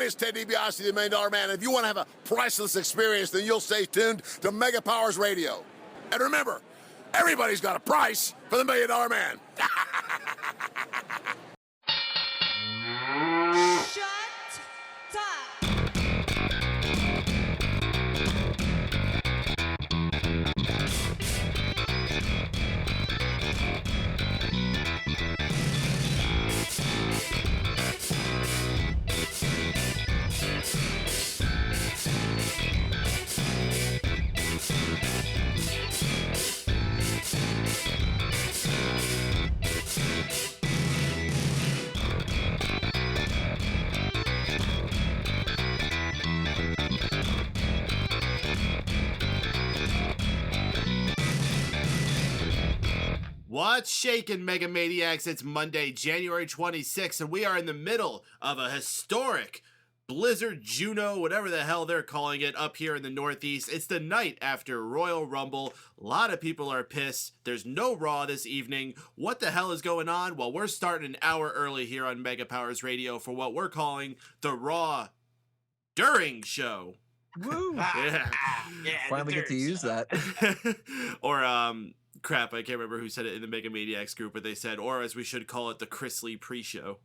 name is Ted DiBiase, the $1 Million Man. If you want to have a priceless experience, then you'll stay tuned to Mega Powers Radio. And remember, everybody's got a price for the $1 Million Man. Shut up. What's shaking, Mega Maniacs? It's Monday, January 26th, and we are in the middle of a historic Blizzard, Juno, whatever the hell they're calling it, up here in the Northeast. It's the night after Royal Rumble. A lot of people are pissed. There's no Raw this evening. What the hell is going on? Well, we're starting an hour early here on Mega Powers Radio for what we're calling the Raw During Show. Woo! Yeah. Finally get to use that. Or, crap, I can't remember who said it in the Mega Maniacs group, but they said, or as we should call it, the Chris Lee pre-show.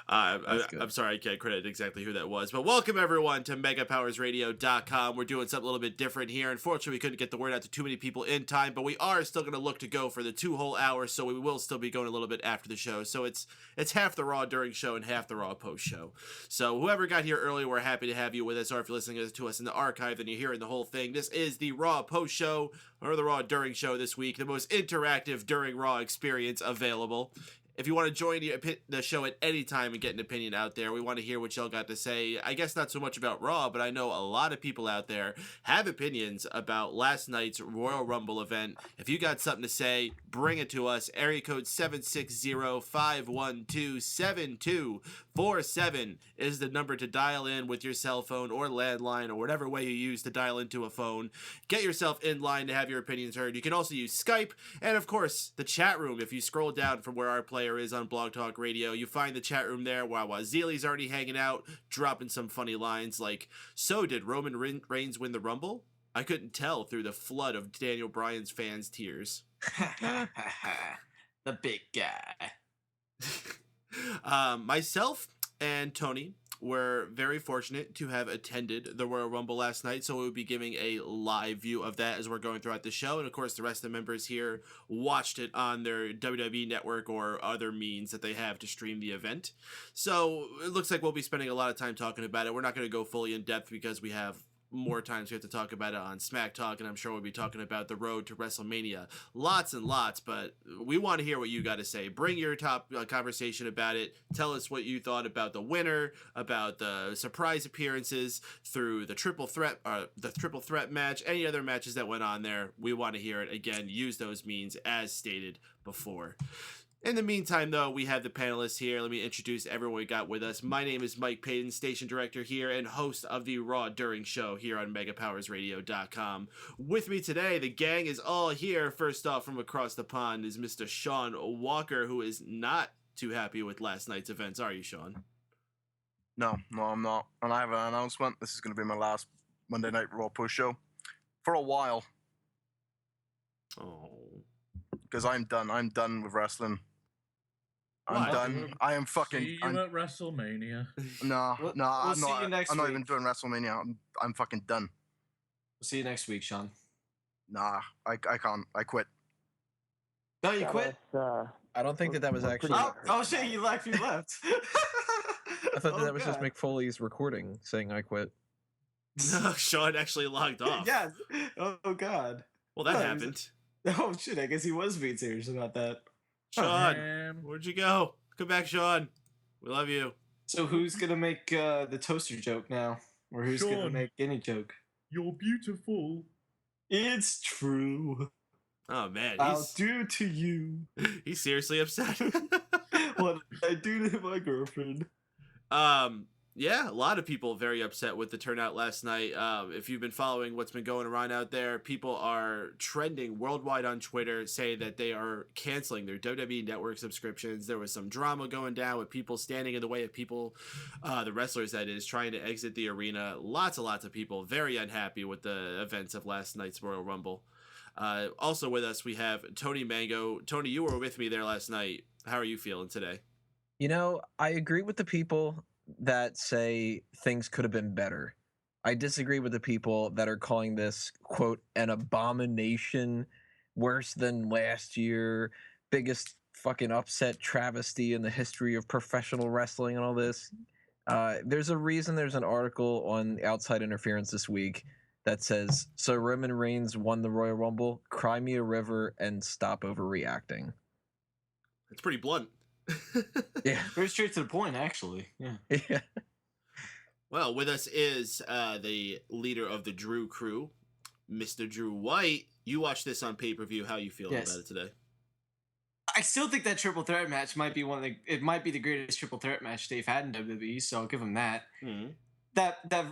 I'm sorry, I can't credit exactly who that was, but welcome everyone to megapowersradio.com. We're doing something a little bit different here. Unfortunately, we couldn't get the word out to too many people in time, but we are still going to look to go for the 2 whole hours, so we will still be going a little bit after the show. So it's half the Raw during show and half the Raw post show. So whoever got here early, we're happy to have you with us, or if you're listening to us in the archive, then you're hearing the whole thing. This is the Raw post show, or the Raw during show this week, the most interactive during Raw experience available. If you want to join the show at any time and get an opinion out there, we want to hear what y'all got to say. I guess not so much about Raw, but I know a lot of people out there have opinions about last night's Royal Rumble event. If you got something to say, bring it to us. Area code 760-512-7247 is the number to dial in with your cell phone or landline or whatever way you use to dial into a phone. Get yourself in line to have your opinions heard. You can also use Skype and, of course, the chat room. If you scroll down from where our player is on Blog Talk Radio, you find the chat room there while Wazili's already hanging out, dropping some funny lines like, so did Roman Reigns win the Rumble? I couldn't tell through the flood of Daniel Bryan's fans' tears. The big guy. Myself and Tony were very fortunate to have attended the Royal Rumble last night, so we'll be giving a live view of that as we're going throughout the show. And of course, the rest of the members here watched it on their WWE network or other means that they have to stream the event. So it looks like we'll be spending a lot of time talking about it. We're not going to go fully in depth because we have more times we have to talk about it on Smack Talk, and I'm sure we'll be talking about the road to WrestleMania. Lots and lots, but we want to hear what you got to say. Bring your top conversation about it. Tell us what you thought about the winner, about the surprise appearances through the triple threat match, any other matches that went on there. We want to hear it. Again, use those means as stated before. In the meantime, though, we have the panelists here. Let me introduce everyone we got with us. My name is Mike Paden, station director here and host of the Raw During Show here on megapowersradio.com. With me today, the gang is all here. First off, from across the pond is Mr. Shaun Walker, who is not too happy with last night's events. Are you, Shaun? No, I'm not. And I have an announcement. This is going to be my last Monday Night Raw push show for a while. Oh. Because I'm done. I'm done with wrestling. I'm What? done. I am fucking. See you at WrestleMania. No, We'll I'm see you not. next I'm not week. even doing WrestleMania. I'm fucking done. We'll see you next week, Shaun. Nah, I can't. I quit. No, you quit? I don't think that was actually. Oh shit, you left. You left. I thought that was just Mick Foley's recording saying I quit. No, Shaun actually logged off. Yes. Oh god. Well, that Oh, happened. Oh shit, I guess he was being serious about that. Shaun, where'd you go? Come back, Shaun. We love you. So who's gonna make the toaster joke now? Or who's gonna Shaun. make any joke? You're beautiful. It's true. Oh, man. I'll do to you He's seriously upset. what I do to my girlfriend. Yeah, a lot of people very upset with the turnout last night. If you've been following what's been going around out there, people are trending worldwide on Twitter saying that they are canceling their WWE Network subscriptions. There was some drama going down with people standing in the way of people, the wrestlers that is, trying to exit the arena. Lots of people very unhappy with the events of last night's Royal Rumble. Also with us, we have Tony Mango. Tony, you were with me there last night. How are you feeling today? You know, I agree with the people that say things could have been better. I disagree with the people that are calling this, quote, an abomination, worse than last year, biggest fucking upset travesty in the history of professional wrestling and all this. There's a reason there's an article on Outside Interference this week that says, so Roman Reigns won the Royal Rumble, cry me a river and stop overreacting. It's pretty blunt. Yeah. Very straight to the point, actually. Yeah. Yeah. Well, with us is the leader of the Drew crew, Mr. Drew White. You watched this on pay-per-view. How you feeling about it today? I still think that triple threat match might be it might be the greatest triple threat match they've had in WWE, so I'll give them that. Mm-hmm.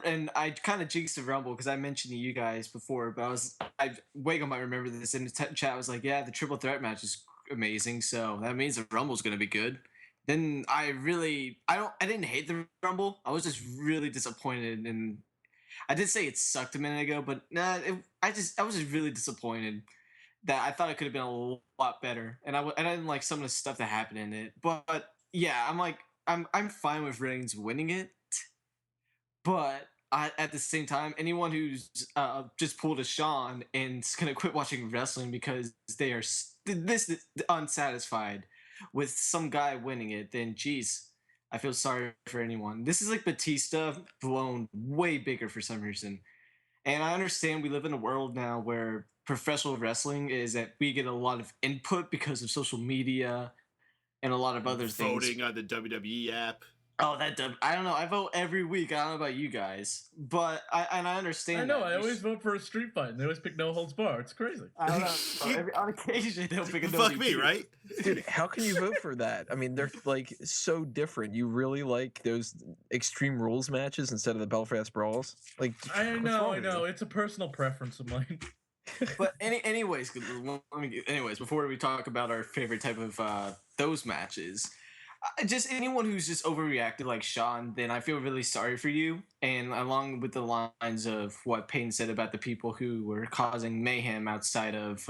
And I kind of jinxed the Rumble because I mentioned to you guys before, but Wago might remember this in the chat. I was like, yeah, the triple threat match is amazing, so that means the Rumble's gonna be good. Then I didn't hate the Rumble. I was just really disappointed, and I did say it sucked a minute ago, but I was just really disappointed that I thought it could have been a lot better, and I didn't like some of the stuff that happened in it. But yeah, I'm fine with Reigns winning it, but at the same time, anyone who's just pulled a Shaun and is gonna quit watching wrestling because they are this unsatisfied with some guy winning it, then geez, I feel sorry for anyone. This is like Batista blown way bigger for some reason. And I understand we live in a world now where professional wrestling is that we get a lot of input because of social media and a lot of other things. Voting on the WWE app. Oh, I don't know. I vote every week. I don't know about you guys, but I understand. I know. That. I always vote for a street fight, and they always pick no holds barred. It's crazy. I don't know. On occasion, they'll pick a Fuck me, right? Dude, how can you vote for that? I mean, they're like so different. You really like those Extreme Rules matches instead of the Belfast Brawls? Like, I know. It's a personal preference of mine. But anyways, before we talk about our favorite type of those matches, just anyone who's just overreacted like Shaun, then I feel really sorry for you. And along with the lines of what Paden said about the people who were causing mayhem outside of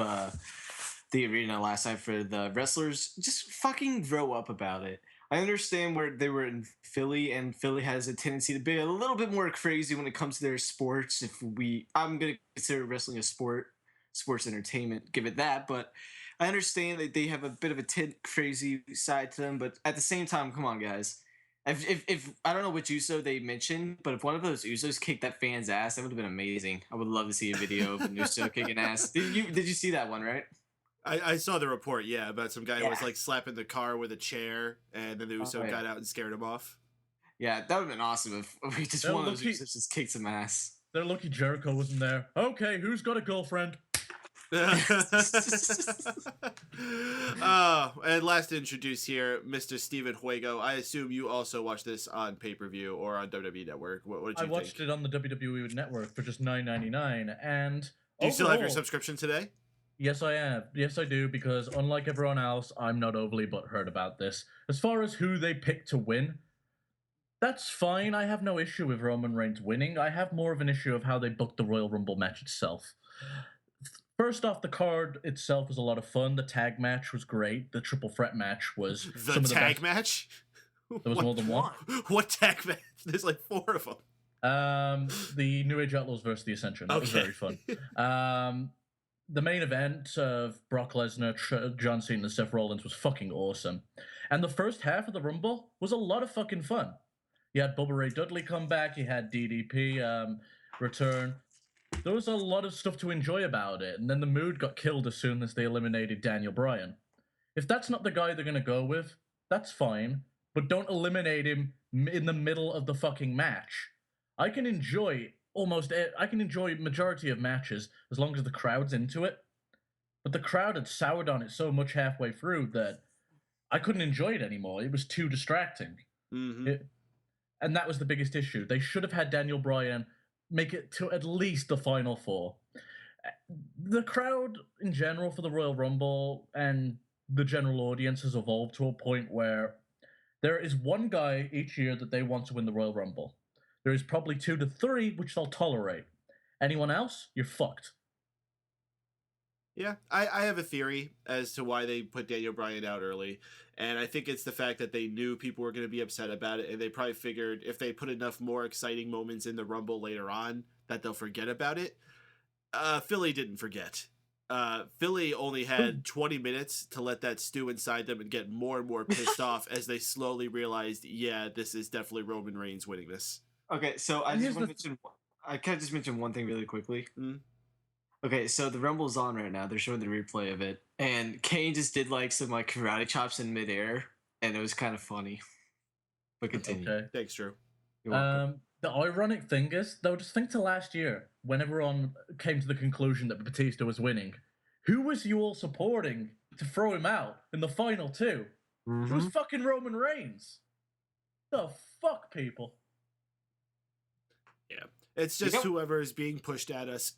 the arena last night for the wrestlers, just fucking grow up about it. I understand where they were in Philly, and Philly has a tendency to be a little bit more crazy when it comes to their sports. I'm going to consider wrestling a sports entertainment, give it that, but I understand that they have a bit of a crazy side to them, but at the same time, come on, guys. If I don't know which Uso they mentioned, but if one of those Usos kicked that fan's ass, that would have been amazing. I would love to see a video of an Uso kicking ass. Did you see that one, right? I saw the report, yeah, about some guy who was like slapping the car with a chair, and then the Uso got out and scared him off. Yeah, that would have been awesome if we just one of those Usos just kicked some ass. They're lucky Jericho wasn't there. Okay, who's got a girlfriend? And last to introduce here, Mr. Steven Wago. I assume you also watched this on pay-per-view or on WWE Network. What did you think? I watched it on the WWE Network for just $9.99, and do you still have your subscription today? Yes, I am. Yes, I do, because unlike everyone else, I'm not overly butthurt about this. As far as who they pick to win, that's fine. I have no issue with Roman Reigns winning. I have more of an issue of how they booked the Royal Rumble match itself. First off, the card itself was a lot of fun. The tag match was great. The triple threat match was some of the tag match. There was more than one. What tag match? There's like 4 of them. The New Age Outlaws versus the Ascension. That was very fun. The main event of Brock Lesnar, John Cena, and Seth Rollins was fucking awesome. And the first half of the Rumble was a lot of fucking fun. You had Bubba Ray Dudley come back. You had DDP return. There was a lot of stuff to enjoy about it. And then the mood got killed as soon as they eliminated Daniel Bryan. If that's not the guy they're going to go with, that's fine. But don't eliminate him in the middle of the fucking match. I can enjoy majority of matches as long as the crowd's into it. But the crowd had soured on it so much halfway through that I couldn't enjoy it anymore. It was too distracting. Mm-hmm. And that was the biggest issue. They should have had Daniel Bryan make it to at least the Final Four. The crowd in general for the Royal Rumble and the general audience has evolved to a point where there is one guy each year that they want to win the Royal Rumble. There is probably 2 to 3 which they'll tolerate. Anyone else, you're fucked. Yeah, I have a theory as to why they put Daniel Bryan out early. And I think it's the fact that they knew people were going to be upset about it. And they probably figured if they put enough more exciting moments in the Rumble later on, that they'll forget about it. Philly didn't forget. Philly only had 20 minutes to let that stew inside them and get more and more pissed off as they slowly realized, yeah, this is definitely Roman Reigns winning this. Okay, so I just want to mention. I can just mention one thing really quickly. Mm. Okay, so the Rumble's on right now. They're showing the replay of it, and Kane just did like some like karate chops in midair, and it was kind of funny. But continue. Okay. Thanks, Drew. You're welcome. The ironic thing is, though, just think to last year when everyone came to the conclusion that Batista was winning. Who was you all supporting to throw him out in the final 2? It was fucking Roman Reigns. The fuck, people. Yeah. It's just whoever is being pushed at us.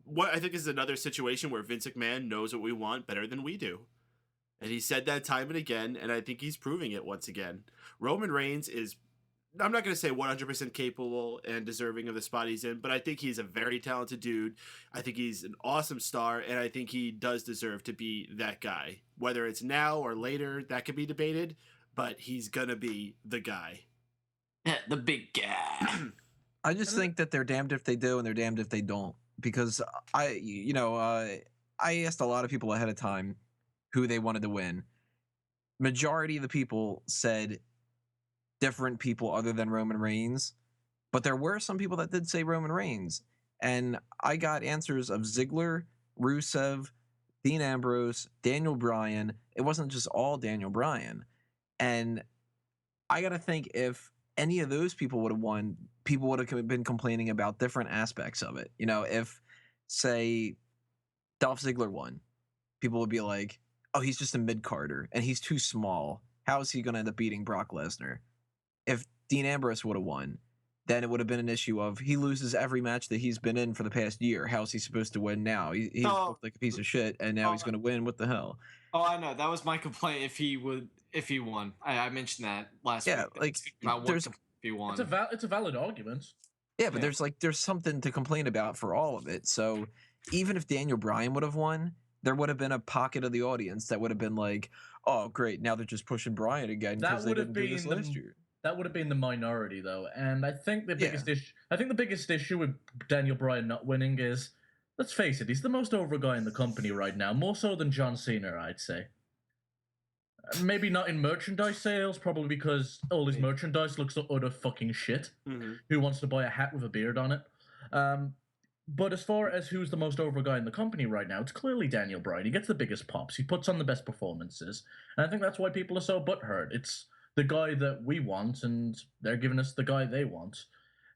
What I think is another situation where Vince McMahon knows what we want better than we do. And he said that time and again, and I think he's proving it once again. Roman Reigns is, I'm not going to say 100% capable and deserving of the spot he's in, but I think he's a very talented dude. I think he's an awesome star, and I think he does deserve to be that guy. Whether it's now or later, that could be debated, but he's going to be the guy. The big guy. I just think that they're damned if they do and they're damned if they don't. Because I asked a lot of people ahead of time who they wanted to win. Majority of the people said different people other than Roman Reigns, but there were some people that did say Roman Reigns. And I got answers of Ziggler, Rusev, Dean Ambrose, Daniel Bryan. It wasn't just all Daniel Bryan. And I got to think if any of those people would have won, people would have been complaining about different aspects of it. You know, if, say, Dolph Ziggler won, people would be like, oh, he's just a mid-carder, and he's too small. How is he going to end up beating Brock Lesnar? If Dean Ambrose would have won, then it would have been an issue of he loses every match that he's been in for the past year. How is he supposed to win now? He's booked like a piece of shit, and now he's going to win. What the hell? Oh, I know. That was my complaint if he won. I mentioned that last week. Yeah, like if he won. It's a valid argument. Yeah, but there's something to complain about for all of it. So even if Daniel Bryan would have won, there would have been a pocket of the audience that would have been like, "Oh, great! Now they're just pushing Bryan again because they didn't do this last year." That would have been the minority, though, and I think the biggest issue with Daniel Bryan not winning is, let's face it, he's the most over guy in the company right now, more so than John Cena, I'd say. Maybe not in merchandise sales, probably because all his merchandise looks like utter fucking shit. Mm-hmm. Who wants to buy a hat with a beard on it? But as far as who's the most over guy in the company right now, it's clearly Daniel Bryan. He gets the biggest pops. He puts on the best performances. And I think that's why people are so butthurt. It's the guy that we want, and they're giving us the guy they want.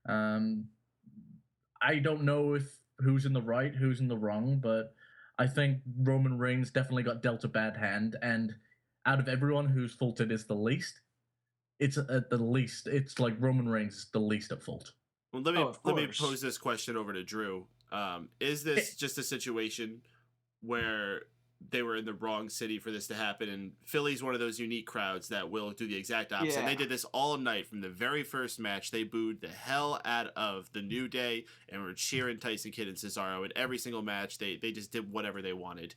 I don't know if who's in the right, who's in the wrong, but I think Roman Reigns definitely got dealt a bad hand, and out of everyone whose fault it is the least, it's at the least, it's like Roman Reigns is the least at fault. Well, let me pose this question over to Drew. Is this just a situation where they were in the wrong city for this to happen? And Philly's one of those unique crowds that will do the exact opposite. Yeah. And they did this all night from the very first match. They booed the hell out of the New Day and were cheering Tyson Kidd and Cesaro in every single match. They just did whatever they wanted.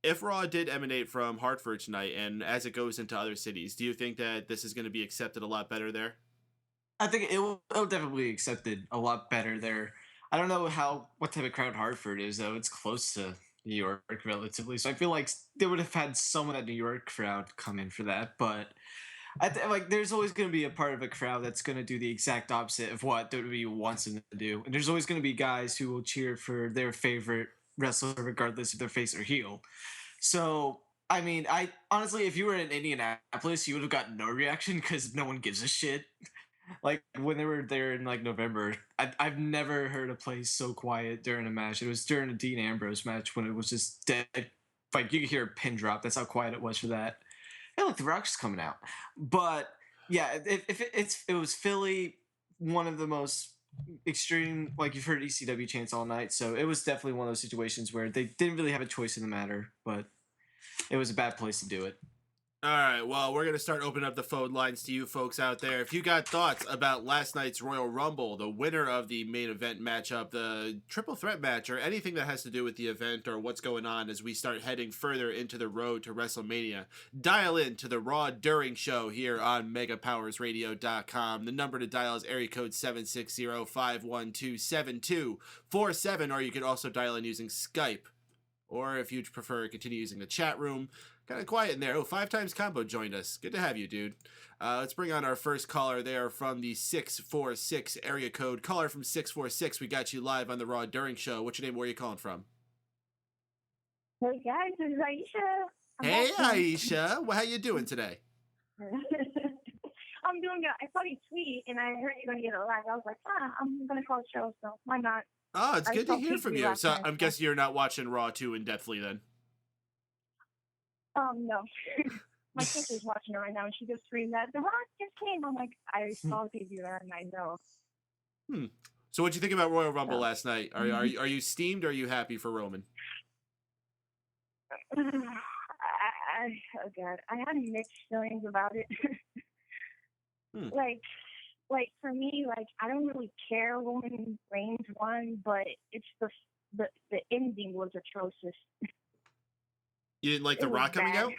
If Raw did emanate from Hartford tonight, and as it goes into other cities, do you think that this is going to be accepted a lot better there? I think it will definitely be accepted a lot better there. I don't know what type of crowd Hartford is, though. It's close to New York relatively, so I feel like they would have had some of that New York crowd come in for that. But there's always going to be a part of a crowd that's going to do the exact opposite of what WWE wants them to do, and there's always going to be guys who will cheer for their favorite wrestler regardless if they're face or heel. So I mean, I honestly, if you were in Indianapolis, you would have got no reaction because no one gives a shit. Like when they were there in like November, I've never heard a place so quiet during a match. It was during a Dean Ambrose match when it was just dead. Like you could hear a pin drop. That's how quiet it was for that. And like The Rock's coming out, but Yeah, if it was Philly, one of the most extreme, like you've heard ECW chants all night, so it was definitely one of those situations where they didn't really have a choice in the matter, but it was a bad place to do it. All right, well, we're going to start opening up the phone lines to you folks out there. If you got thoughts about last night's Royal Rumble, the winner of the main event matchup, the triple threat match, or anything that has to do with the event or what's going on as we start heading further into the road to WrestleMania, dial in to the Raw During Show here on MegaPowersRadio.com. The number to dial is area code 760-512-7247, or you could also dial in using Skype. Or if you'd prefer, continue using the chat room. Kind of quiet in there. Oh, 5 times combo joined us. Good to have you, dude. Let's bring on our first caller there from the 646 area code. Caller from 646, we got you live on the Raw During Show. What's your name? Where are you calling from? Hey guys, this is Aisha. Hey, Aisha. Well, how you doing today? I'm doing good. I saw you tweet and I heard you're going to get a live. I was like, I'm going to call the show, so why not? Oh, it's good to hear from you. So last I'm night. guessing you're not watching Raw too in-depthly then. No. My sister's watching it right now and she just screamed that The Rock just came. I'm like, I saw the preview there and I know. So what'd you think about Royal Rumble last night? Are you steamed or are you happy for Roman? Oh God, I had mixed feelings about it. Like for me, like I don't really care Roman Reigns won, but it's the ending was atrocious. You didn't like The It was Rock coming bad. out?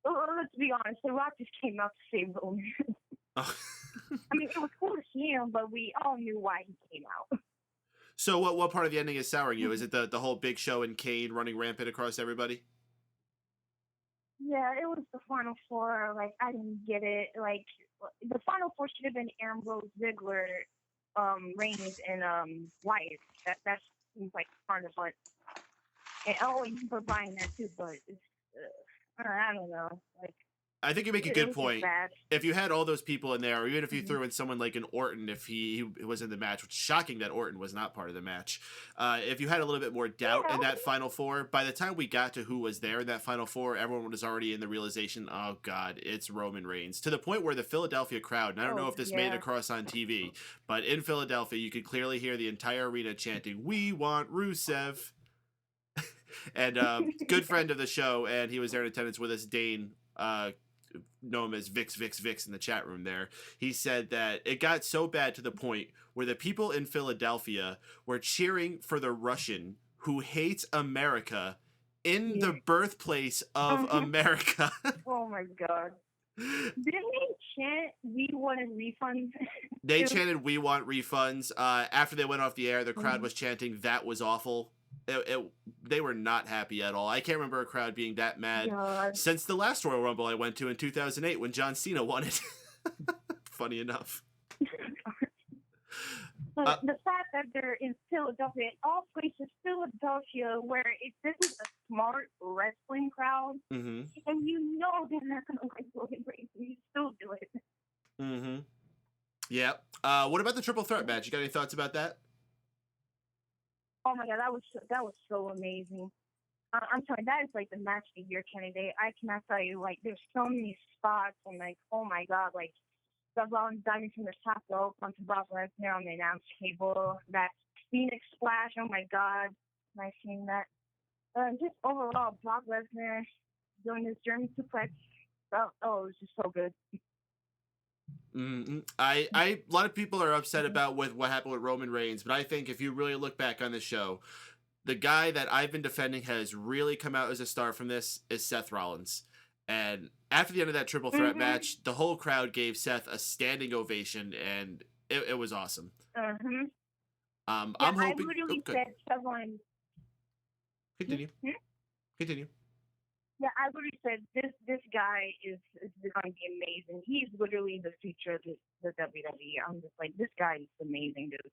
Well, let's be honest, The Rock just came out to save Roman. Oh. I mean, it was cool to see him, but we all knew why he came out. So what part of the ending is souring you? Is it the whole Big Show and Kane running rampant across everybody? Yeah, it was the Final Four. Like, I didn't get it. Like, the Final Four should have been Ambrose, Ziggler, Reigns, and Wyatt. That's like part of what. And you can put Bryan in there too, but it's I don't know. Like, I think you make a it good was just point. bad. If you had all those people in there, or even if you threw in someone like an Orton, if he was in the match, which is shocking that Orton was not part of the match. If you had a little bit more doubt in that Final Four, by the time we got to who was there in that Final Four, everyone was already in the realization, oh God, it's Roman Reigns. To the point where the Philadelphia crowd, and I don't know if this made it across on TV, but in Philadelphia, you could clearly hear the entire arena chanting, "We want Rusev." And good friend of the show, and he was there in attendance with us, Dane, know him as Vix in the chat room there. He said that it got so bad to the point where the people in Philadelphia were cheering for the Russian who hates America in the birthplace of America. Oh my God. Didn't they chant, "We wanted refunds"? They chanted, "We want refunds." After they went off the air, the crowd was chanting, "That was awful." They were not happy at all. I can't remember a crowd being that mad since the last Royal Rumble I went to in 2008 when John Cena won it. Funny enough. But the fact that they're in Philadelphia, in all places, Philadelphia, where this is a smart wrestling crowd, and you know they're not going to like Roman Reigns, and you still do it. Yeah. What about the triple threat match? You got any thoughts about that? Oh my God, that was so amazing. I'm sorry, that is like the match of the year candidate. I cannot tell you, like, there's so many spots, and like, oh my God, like, Seth Rollins diving from the top rope onto Brock Lesnar on the announce table. That Phoenix splash, oh my God, nice seeing that. Just overall, Brock Lesnar doing his German suplex. Oh, it was just so good. A lot of people are upset about what happened with Roman Reigns, but I think if you really look back on the show, the guy that I've been defending has really come out as a star from this is Seth Rollins. And after the end of that triple threat match, the whole crowd gave Seth a standing ovation, and it was awesome. I'm hoping. I literally said someone. Continue. Continue. Yeah, I literally said this guy is going to be amazing. He's literally the future of the WWE. I'm just like, this guy is amazing, dude.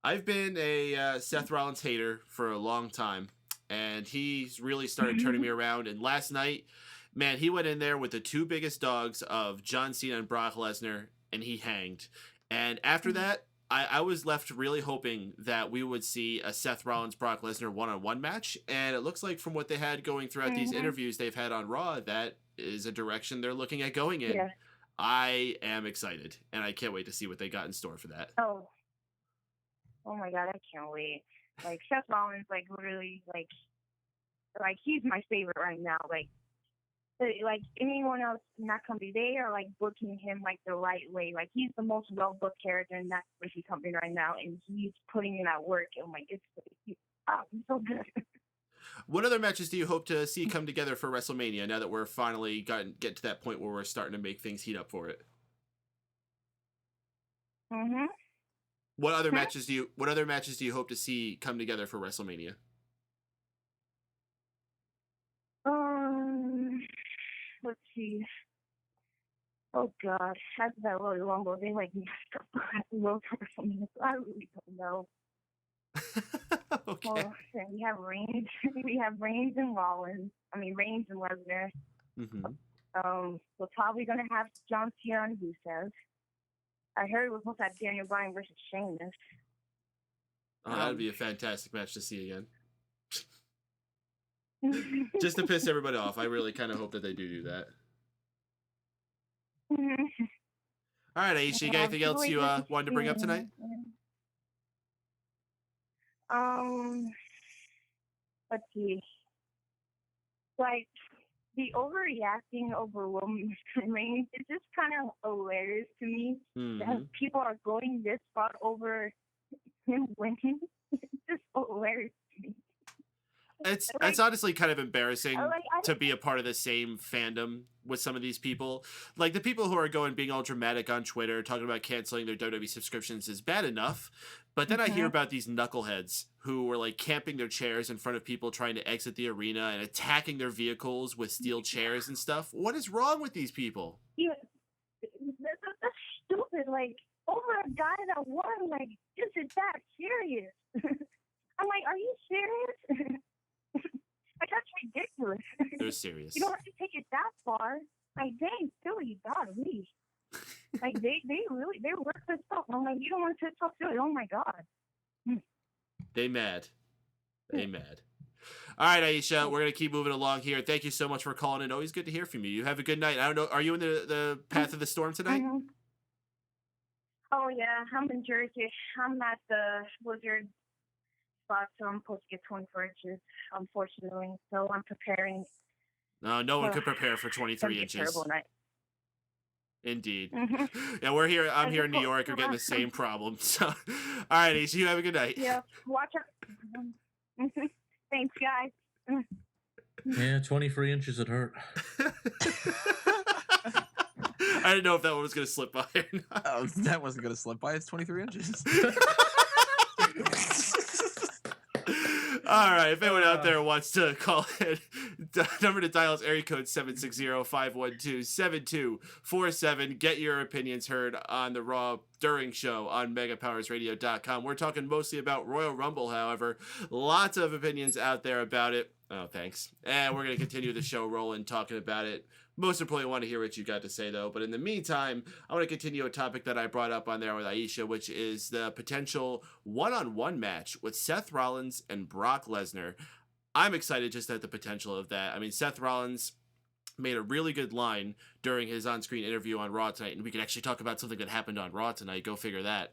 I've been a Seth Rollins hater for a long time, and he's really started turning me around. And last night, man, he went in there with the two biggest dogs of John Cena and Brock Lesnar, and he hanged. And after that, I was left really hoping that we would see a Seth Rollins Brock Lesnar one-on-one match, and it looks like from what they had going throughout these interviews they've had on Raw, that is a direction they're looking at going in. Yeah. I am excited, and I can't wait to see what they got in store for that. Oh my God, I can't wait. Like Seth Rollins, like literally, like he's my favorite right now. Like anyone else in that company, they are like booking him like the right way. Like he's the most well booked character in that company right now, and he's putting in that work. And like he's so good. What other matches do you hope to see come together for WrestleMania now that we're finally get to that point where we're starting to make things heat up for it? What other matches do you hope to see come together for WrestleMania? Let's see. Oh God, after that Royal Rumble, they like messed up the road for WrestleMania. I really don't know. Okay. Well, we have Reigns. We have Reigns and Rollins. I mean Reigns and Lesnar. We're probably gonna have John Cena and Rusev. I heard we're supposed to have Daniel Bryan versus Sheamus. Oh, that would be a fantastic match to see again. Just to piss everybody off. I really kind of hope that they do that. All right, Aisha, you got anything else you wanted to bring up tonight? Let's see. Like, the overreacting over Roman Reigns is just kind of hilarious to me. That people are going this far over him winning. It's just hilarious to me. It's honestly kind of embarrassing to be a part of the same fandom with some of these people. Like the people who are being all dramatic on Twitter, talking about canceling their WWE subscriptions is bad enough. But then I hear about these knuckleheads who were like camping their chairs in front of people trying to exit the arena and attacking their vehicles with steel chairs and stuff. What is wrong with these people? Yeah, that's stupid. Like, over a guy that won, like, this is that serious. I'm like, are you serious? Like, that's ridiculous. They're serious. You don't have to take it that far. Like, dang, Philly, golly. Like, they work this stuff. I'm like, you don't want to talk Philly. Oh, my God. They mad. They mad. All right, Aisha, we're going to keep moving along here. Thank you so much for calling in. Always good to hear from you. You have a good night. I don't know, are you in the path of the storm tonight? Oh, yeah, I'm in Jersey. I'm at the blizzard spot, so I'm supposed to get 24 inches, unfortunately. So I'm preparing. No one could prepare for 23 inches. Terrible night. Indeed. Yeah, we're here. I'm here in New York. We're getting the same problem. So, all right, Aisha, you have a good night. Yeah, watch out. Thanks, guys. Yeah, 23 inches it hurt. I didn't know if that one was going to slip by or not. Oh, that wasn't going to slip by. It's 23 inches. All right, if anyone out there wants to call in, the number to dial is area code 760-512-7247. Get your opinions heard on the Raw during show on megapowersradio.com. We're talking mostly about Royal Rumble, however. Lots of opinions out there about it. Oh, thanks. And we're going to continue the show rolling, talking about it. Most importantly, I want to hear what you got to say, though. But in the meantime, I want to continue a topic that I brought up on there with Aisha, which is the potential one-on-one match with Seth Rollins and Brock Lesnar. I'm excited just at the potential of that. I mean, Seth Rollins made a really good line during his on-screen interview on Raw tonight, and we can actually talk about something that happened on Raw tonight. Go figure that.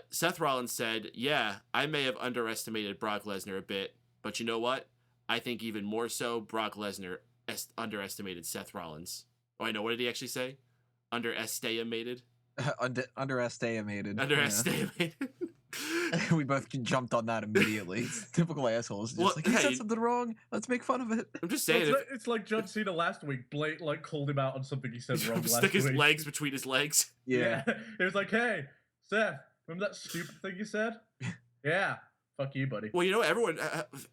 Seth Rollins said, yeah, I may have underestimated Brock Lesnar a bit, but you know what? I think even more so, Brock Lesnar underestimated Seth Rollins. Oh, I know. What did he actually say? Underestimated? Underestimated. Underestimated. Yeah. We both jumped on that immediately. Typical assholes. Just like, he said something wrong. Let's make fun of it. I'm just saying. It's like John Cena last week. Blake called him out on something he said wrong last week. Stick his legs between his legs. Yeah. He was like, hey, Seth, remember that stupid thing you said? Yeah. Fuck you, buddy. Well, you know,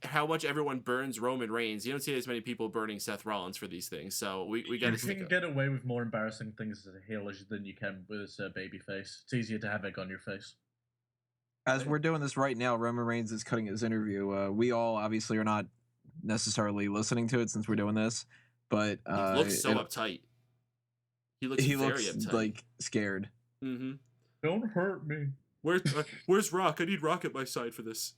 how much everyone burns Roman Reigns. You don't see as many people burning Seth Rollins for these things. So we got to stick. You can get away with more embarrassing things as a heel than you can with a baby face. It's easier to have egg on your face. As we're doing this right now, Roman Reigns is cutting his interview. We all obviously are not necessarily listening to it since we're doing this, but he looks so uptight. He looks very uptight. Like scared. Mm-hmm. Don't hurt me. Where's Rock? I need Rock at my side for this.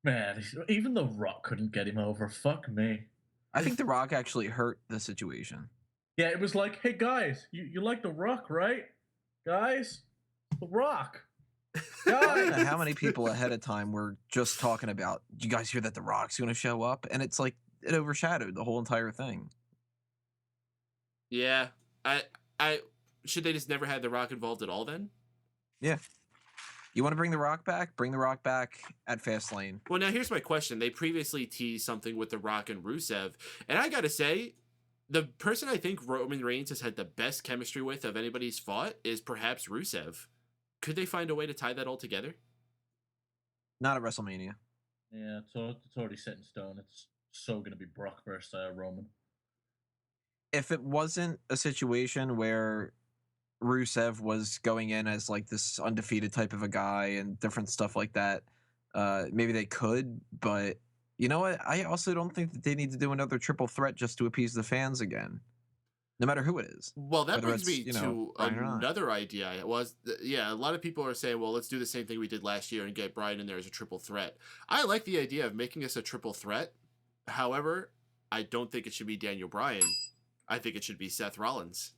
Man, even The Rock couldn't get him over. Fuck me. I think The Rock actually hurt the situation. Yeah, it was like, hey guys, you like The Rock, right? Guys, The Rock. I don't know how many people ahead of time were just talking about, you guys hear that The Rock's going to show up? And it's like, it overshadowed the whole entire thing. Yeah, I should they just never had The Rock involved at all then? Yeah. You want to bring The Rock back? Bring The Rock back at Fastlane. Well, now here's my question. They previously teased something with The Rock and Rusev, and I gotta say, the person I think Roman Reigns has had the best chemistry with of anybody he's fought is perhaps Rusev. Could they find a way to tie that all together? Not at WrestleMania. Yeah, it's already set in stone. It's so going to be Brock versus Roman. If it wasn't a situation where Rusev was going in as like this undefeated type of a guy and different stuff like that, maybe they could, but you know what? I also don't think that they need to do another triple threat just to appease the fans again, no matter who it is. Well, that Whether brings it's, me you know, to Bryan or not. another idea. Yeah, a lot of people are saying, well, let's do the same thing we did last year and get Bryan in there as a triple threat. I like the idea of making us a triple threat. However, I don't think it should be Daniel Bryan. I think it should be Seth Rollins.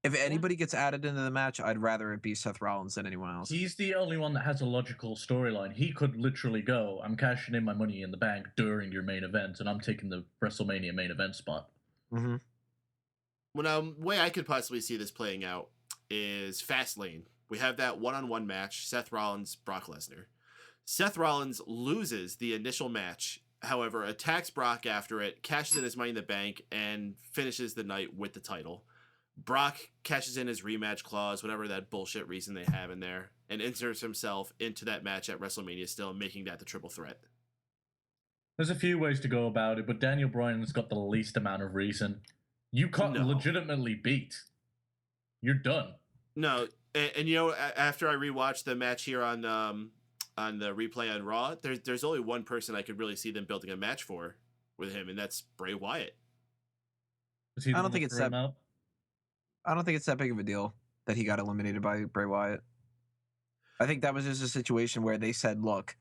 If anybody gets added into the match, I'd rather it be Seth Rollins than anyone else. He's the only one that has a logical storyline. He could literally go, I'm cashing in my money in the bank during your main event, and I'm taking the WrestleMania main event spot. Mm-hmm. Well, now, way I could possibly see this playing out is Fastlane. We have that one-on-one match, Seth Rollins, Brock Lesnar. Seth Rollins loses the initial match, however, attacks Brock after it, cashes in his money in the bank, and finishes the night with the title. Brock cashes in his rematch clause, whatever that bullshit reason they have in there, and inserts himself into that match at WrestleMania still, making that the triple threat. There's a few ways to go about it, but Daniel Bryan's got the least amount of reason. You can't legitimately beat. You're done. No, and you know, after I rewatched the match here on the replay on Raw, there's only one person I could really see them building a match for with him, and that's Bray Wyatt. I don't think it's that big of a deal that he got eliminated by Bray Wyatt. I think that was just a situation where they said, look,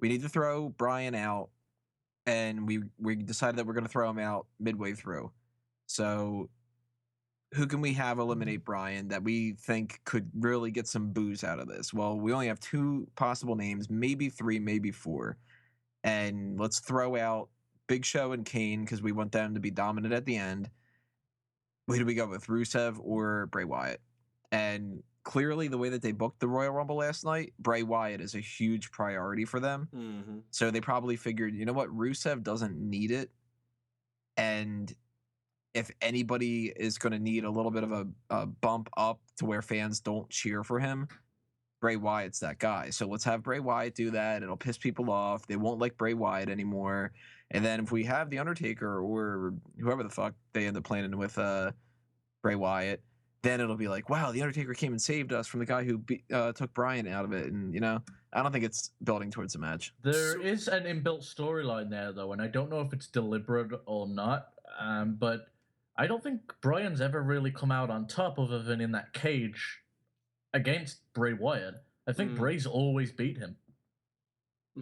we need to throw Bryan out, and we decided that we're going to throw him out midway through. So who can we have eliminate Bryan that we think could really get some booze out of this? Well, we only have 2 possible names, maybe 3, maybe 4. And let's throw out Big Show and Kane because we want them to be dominant at the end. Who do we go with, Rusev or Bray Wyatt? And clearly, the way that they booked the Royal Rumble last night, Bray Wyatt is a huge priority for them. Mm-hmm. So they probably figured, you know what, Rusev doesn't need it. And if anybody is going to need a little bit of a bump up to where fans don't cheer for him, Bray Wyatt's that guy. So let's have Bray Wyatt do that. It'll piss people off. They won't like Bray Wyatt anymore. And then if we have The Undertaker or whoever the fuck they end up planning with Bray Wyatt, then it'll be like, wow, The Undertaker came and saved us from the guy who took Bryan out of it. And, you know, I don't think it's building towards a match. There is an inbuilt storyline there, though, and I don't know if it's deliberate or not, but I don't think Bryan's ever really come out on top other than in that cage against Bray Wyatt. I think Bray's always beat him.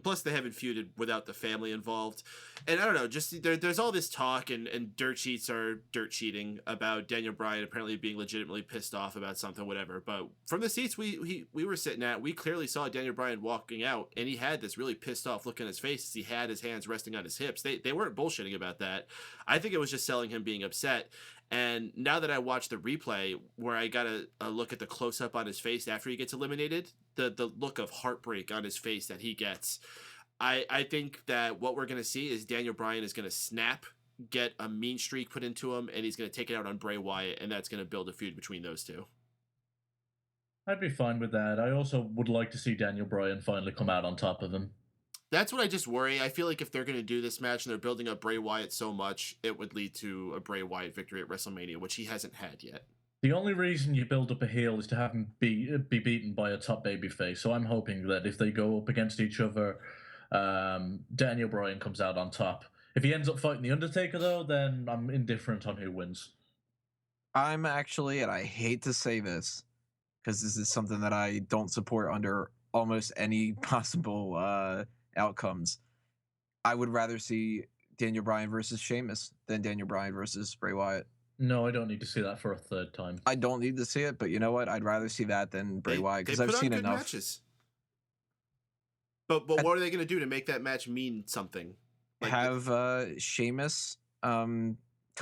Plus, they haven't feuded without the family involved. And I don't know, just there's all this talk, and dirt sheets are dirt sheeting about Daniel Bryan apparently being legitimately pissed off about something, whatever. But from the seats we were sitting at, we clearly saw Daniel Bryan walking out, and he had this really pissed off look on his face as he had his hands resting on his hips. They weren't bullshitting about that. I think it was just selling him being upset. And now that I watched the replay where I got a look at the close-up on his face after he gets eliminated, the look of heartbreak on his face that he gets, I think that what we're going to see is Daniel Bryan is going to snap, get a mean streak put into him, and he's going to take it out on Bray Wyatt, and that's going to build a feud between those two. I'd be fine with that. I also would like to see Daniel Bryan finally come out on top of him. That's what I just worry. I feel like if they're going to do this match and they're building up Bray Wyatt so much, it would lead to a Bray Wyatt victory at WrestleMania, which he hasn't had yet. The only reason you build up a heel is to have him be beaten by a top babyface. So I'm hoping that if they go up against each other, Daniel Bryan comes out on top. If he ends up fighting The Undertaker, though, then I'm indifferent on who wins. I'm actually, and I hate to say this, because this is something that I don't support under almost any possible outcomes. I would rather see Daniel Bryan versus Sheamus than Daniel Bryan versus Bray Wyatt. No, I don't need to see that for a third time. I don't need to see it, but you know what? I'd rather see that than Bray Wyatt because I've seen enough matches. But what are they going to do to make that match mean something? Like have Sheamus come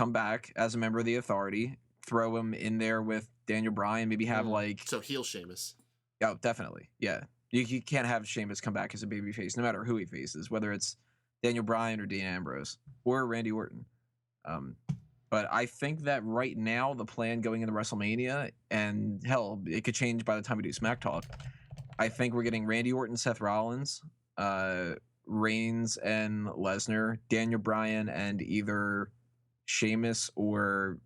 back as a member of the Authority, throw him in there with Daniel Bryan, maybe have so heel Sheamus. Oh, definitely, yeah. You can't have Sheamus come back as a babyface, no matter who he faces, whether it's Daniel Bryan or Dean Ambrose or Randy Orton. But I think that right now the plan going into WrestleMania, and hell, it could change by the time we do Smack Talk. I think we're getting Randy Orton, Seth Rollins, Reigns and Lesnar, Daniel Bryan, and either Sheamus or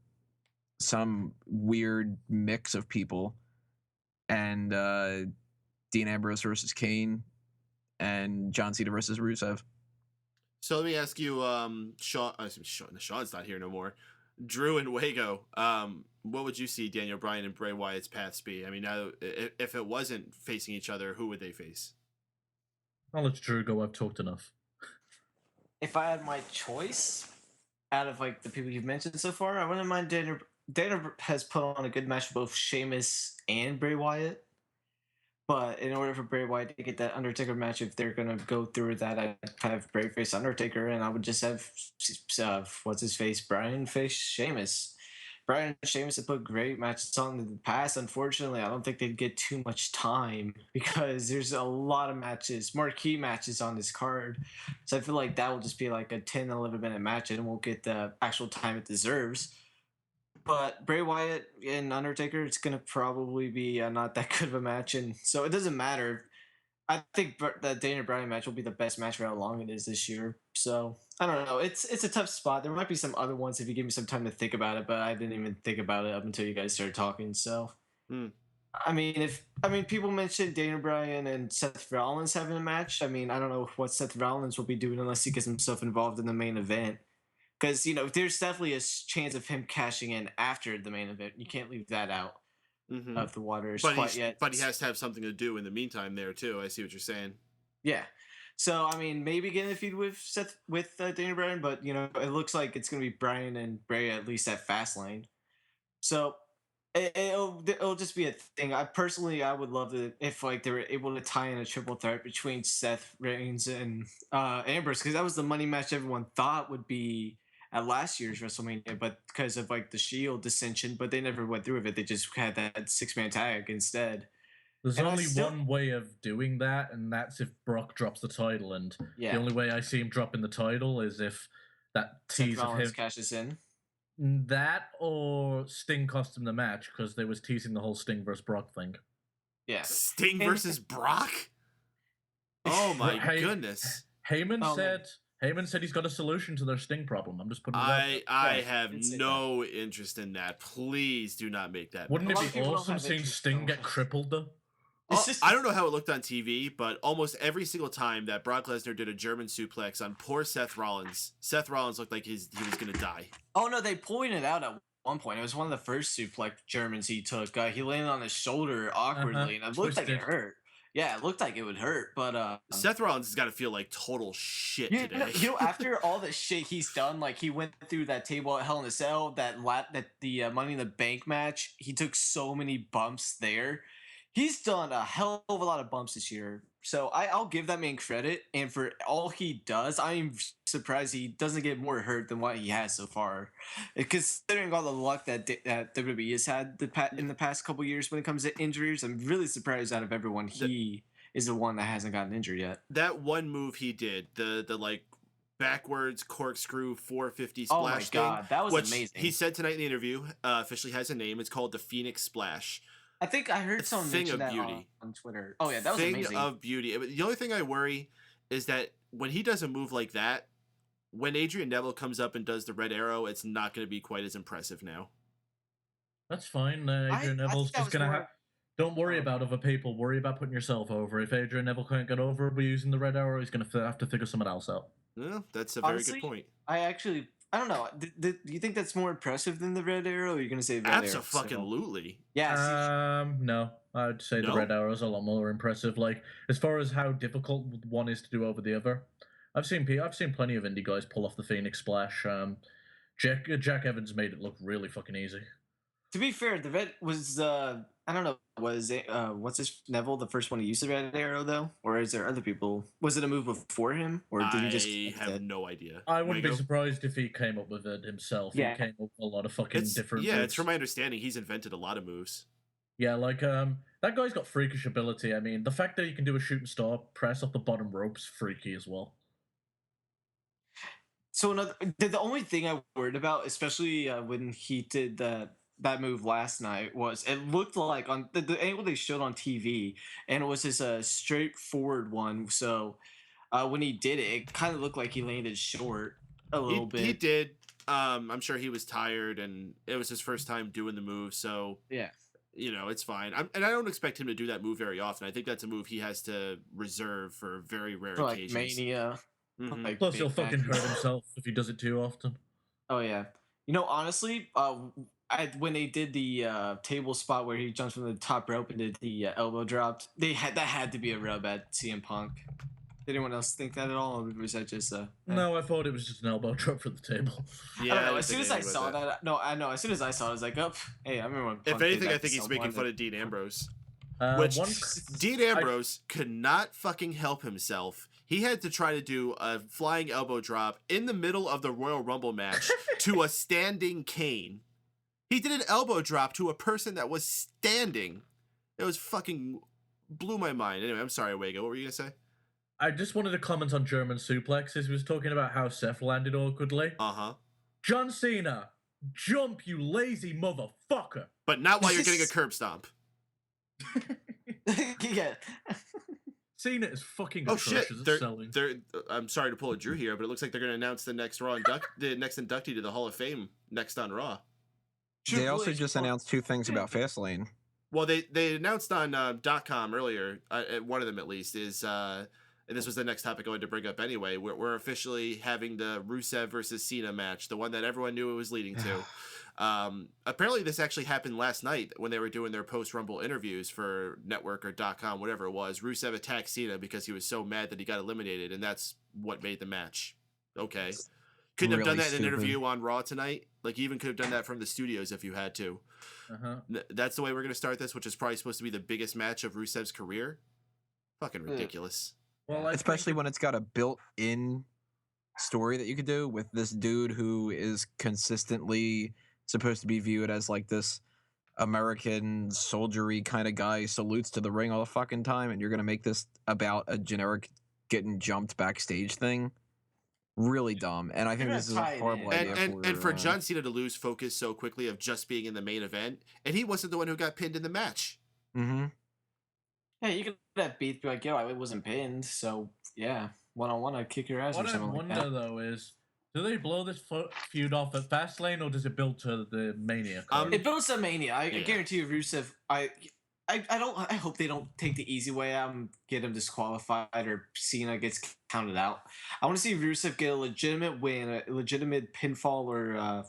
some weird mix of people, and Dean Ambrose versus Kane, and John Cena versus Rusev. So let me ask you, Shaun's not here no more. Drew and Wago, what would you see Daniel Bryan and Bray Wyatt's paths be? I mean, now, if it wasn't facing each other, who would they face? I'll let Drew go. I've talked enough. If I had my choice out of like the people you've mentioned so far, I wouldn't mind Daniel. Daniel has put on a good match for both Sheamus and Bray Wyatt. But in order for Bray Wyatt to get that Undertaker match, if they're gonna go through that, I'd have Bray face Undertaker, and I would just have what's his face, Bryan face Sheamus. Bryan and Sheamus have put great matches on in the past. Unfortunately, I don't think they'd get too much time because there's a lot of matches, marquee matches on this card. So I feel like that will just be like a 10, 11-minute match and it won't get the actual time it deserves. But Bray Wyatt and Undertaker, it's going to probably be not that good of a match. And so it doesn't matter. I think the Daniel Bryan match will be the best match for how long it is this year. So I don't know. It's a tough spot. There might be some other ones if you give me some time to think about it, but I didn't even think about it up until you guys started talking. So, I mean, people mentioned Daniel Bryan and Seth Rollins having a match. I mean, I don't know what Seth Rollins will be doing unless he gets himself involved in the main event. Because, there's definitely a chance of him cashing in after the main event. You can't leave that out of the waters quite yet. But he has to have something to do in the meantime there, too. I see what you're saying. Yeah. So, I mean, maybe getting a feud with Daniel Bryan, but, it looks like it's going to be Bryan and Bray at least at Fastlane. So, it'll just be a thing. I would love it if, they were able to tie in a triple threat between Seth, Reigns, and Ambrose, because that was the money match everyone thought would be at last year's WrestleMania, but because of the Shield dissension, but they never went through with it. They just had that 6-man tag instead. There's only one way of doing that, and that's if Brock drops the title. And the only way I see him dropping the title is if that tease of him cashes in. That or Sting cost him the match because they was teasing the whole Sting versus Brock thing. Yeah, Sting versus Brock. Oh my goodness! Heyman said he's got a solution to their Sting problem. I'm just putting it out. I have no interest in that. Please do not make that. Wouldn't it be awesome seeing Sting get crippled, though? I don't know how it looked on TV, but almost every single time that Brock Lesnar did a German suplex on poor Seth Rollins looked like he was going to die. Oh, no, they pointed out at one point. It was one of the first suplex Germans he took. He landed on his shoulder awkwardly, and it looked like it hurt. Yeah, it looked like it would hurt, but Seth Rollins has got to feel like total shit today. After all the shit he's done, he went through that table at Hell in a Cell, the Money in the Bank match. He took so many bumps there. He's done a hell of a lot of bumps this year. So I'll give that man credit. And for all he does, I'm surprised he doesn't get more hurt than what he has so far. Considering all the luck that WWE has had in the past couple years when it comes to injuries, I'm really surprised out of everyone he is the one that hasn't gotten injured yet. That one move he did, the backwards corkscrew 450 splash. Oh my god, that was amazing. He said tonight in the interview, officially has a name. It's called the Phoenix Splash. I think I heard someone mention that on Twitter. Oh yeah, that was amazing. Thing of beauty. The only thing I worry is that when he does a move like that, when Adrian Neville comes up and does the red arrow, it's not going to be quite as impressive now. That's fine. Adrian Neville's just going to have... Don't worry about other people. Worry about putting yourself over. If Adrian Neville can't get over by using the red arrow, he's going to have to figure someone else out. Yeah, that's a very good point. I don't know. Do you think that's more impressive than the red arrow? Or are you going to say red arrow? Absolutely. Yeah. No. I'd say No? the Red Arrow's a lot more impressive. Like, as far as how difficult one is to do over the other, I've seen plenty of indie guys pull off the Phoenix Splash. Jack Evans made it look really fucking easy. To be fair, the red was I don't know, was it what's his Neville the first one to use the red arrow though, or is there other people? Was it a move before him, or did he just? I have no idea. I wouldn't be Wago? surprised if he came up with it himself. Yeah. He came up with a lot of fucking different. Yeah, moves. it's from my understanding he's invented a lot of moves. Yeah, like that guy's got freakish ability. I mean, the fact that he can do a shooting star press off the bottom rope's freaky as well. So the only thing I worried about, especially when he did that move last night, was it looked like on the angle they showed on TV, and it was just a straightforward one. So when he did it, it kind of looked like he landed short a little bit. He did. I'm sure he was tired, and it was his first time doing the move, so yeah. It's fine. And I don't expect him to do that move very often. I think that's a move he has to reserve for very rare For, like occasions. Mania. Mhm. Like Plus, he'll big fucking matches. hurt himself if he does it too often. Oh yeah. Honestly, when they did the table spot where he jumps from the top rope and did the elbow drop, that had to be a rub at CM Punk. Did anyone else think that at all, or was that just No, I thought it was just an elbow drop for the table. Yeah, I don't know. I As soon think as I anything saw with that, no, I know. As soon as I saw it, I was like, "Oh, hey, I remember when." If Punk did anything, that I think to he's making someone fun that- of Dean Ambrose. One, Dean Ambrose could not fucking help himself. He had to try to do a flying elbow drop in the middle of the Royal Rumble match to a standing Kane. He did an elbow drop to a person that was standing. It was fucking blew my mind. Anyway, I'm sorry, Wago. What were you gonna say? I just wanted to comment on German suplexes. He was talking about how Seth landed awkwardly. Uh-huh. John Cena, jump, you lazy motherfucker. But not while you're getting a curb stomp. yeah. Cena is fucking Oh shit! atrocious at selling. I'm sorry to pull a Drew here, but it looks like they're going to announce the next the next inductee to the Hall of Fame next on Raw. They also just announced two things about Fastlane. Well, they announced on .com earlier, one of them at least, is, and this was the next topic I wanted to bring up anyway, we're officially having the Rusev versus Cena match, the one that everyone knew it was leading to. Apparently this actually happened last night when they were doing their post-Rumble interviews for Network or .com, whatever it was. Rusev attacked Cena because he was so mad that he got eliminated, and that's what made the match. Okay. Couldn't have done that in an interview on Raw tonight. Like, you even could have done that from the studios if you had to. That's the way we're going to start this, which is probably supposed to be the biggest match of Rusev's career. Fucking ridiculous. Well, especially when it's got a built-in story that you could do with this dude who is consistently supposed to be viewed as like this American soldiery kind of guy, salutes to the ring all the fucking time, and you're going to make this about a generic getting jumped backstage thing. Really dumb, and I think this is a horrible idea. And for John Cena to lose focus so quickly of just being in the main event, and he wasn't the one who got pinned in the match. Mm-hmm. Yeah, you could have beat like, yo, I wasn't pinned, so yeah, one-on-one, I'd kick your ass. What or I something wonder like that. though is, do they blow this feud off at Fastlane, or does it build to the Mania card? It builds to Mania. I guarantee you, Rusev. I hope they don't take the easy way out and get him disqualified or Cena gets counted out. I want to see Rusev get a legitimate win, a legitimate pinfall or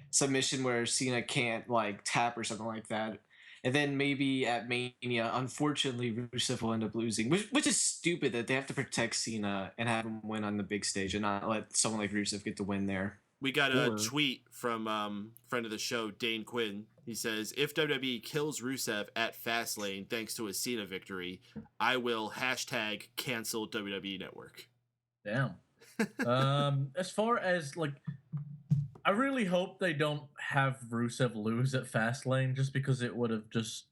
submission where Cena can't like tap or something like that. And then maybe at Mania, unfortunately, Rusev will end up losing, which is stupid that they have to protect Cena and have him win on the big stage and not let someone like Rusev get the win there. We got a tweet from friend of the show, Dane Quinn. He says, if WWE kills Rusev at Fastlane thanks to a Cena victory, I will # cancel WWE Network. Damn. As far as, like, I really hope they don't have Rusev lose at Fastlane, just because it would have just...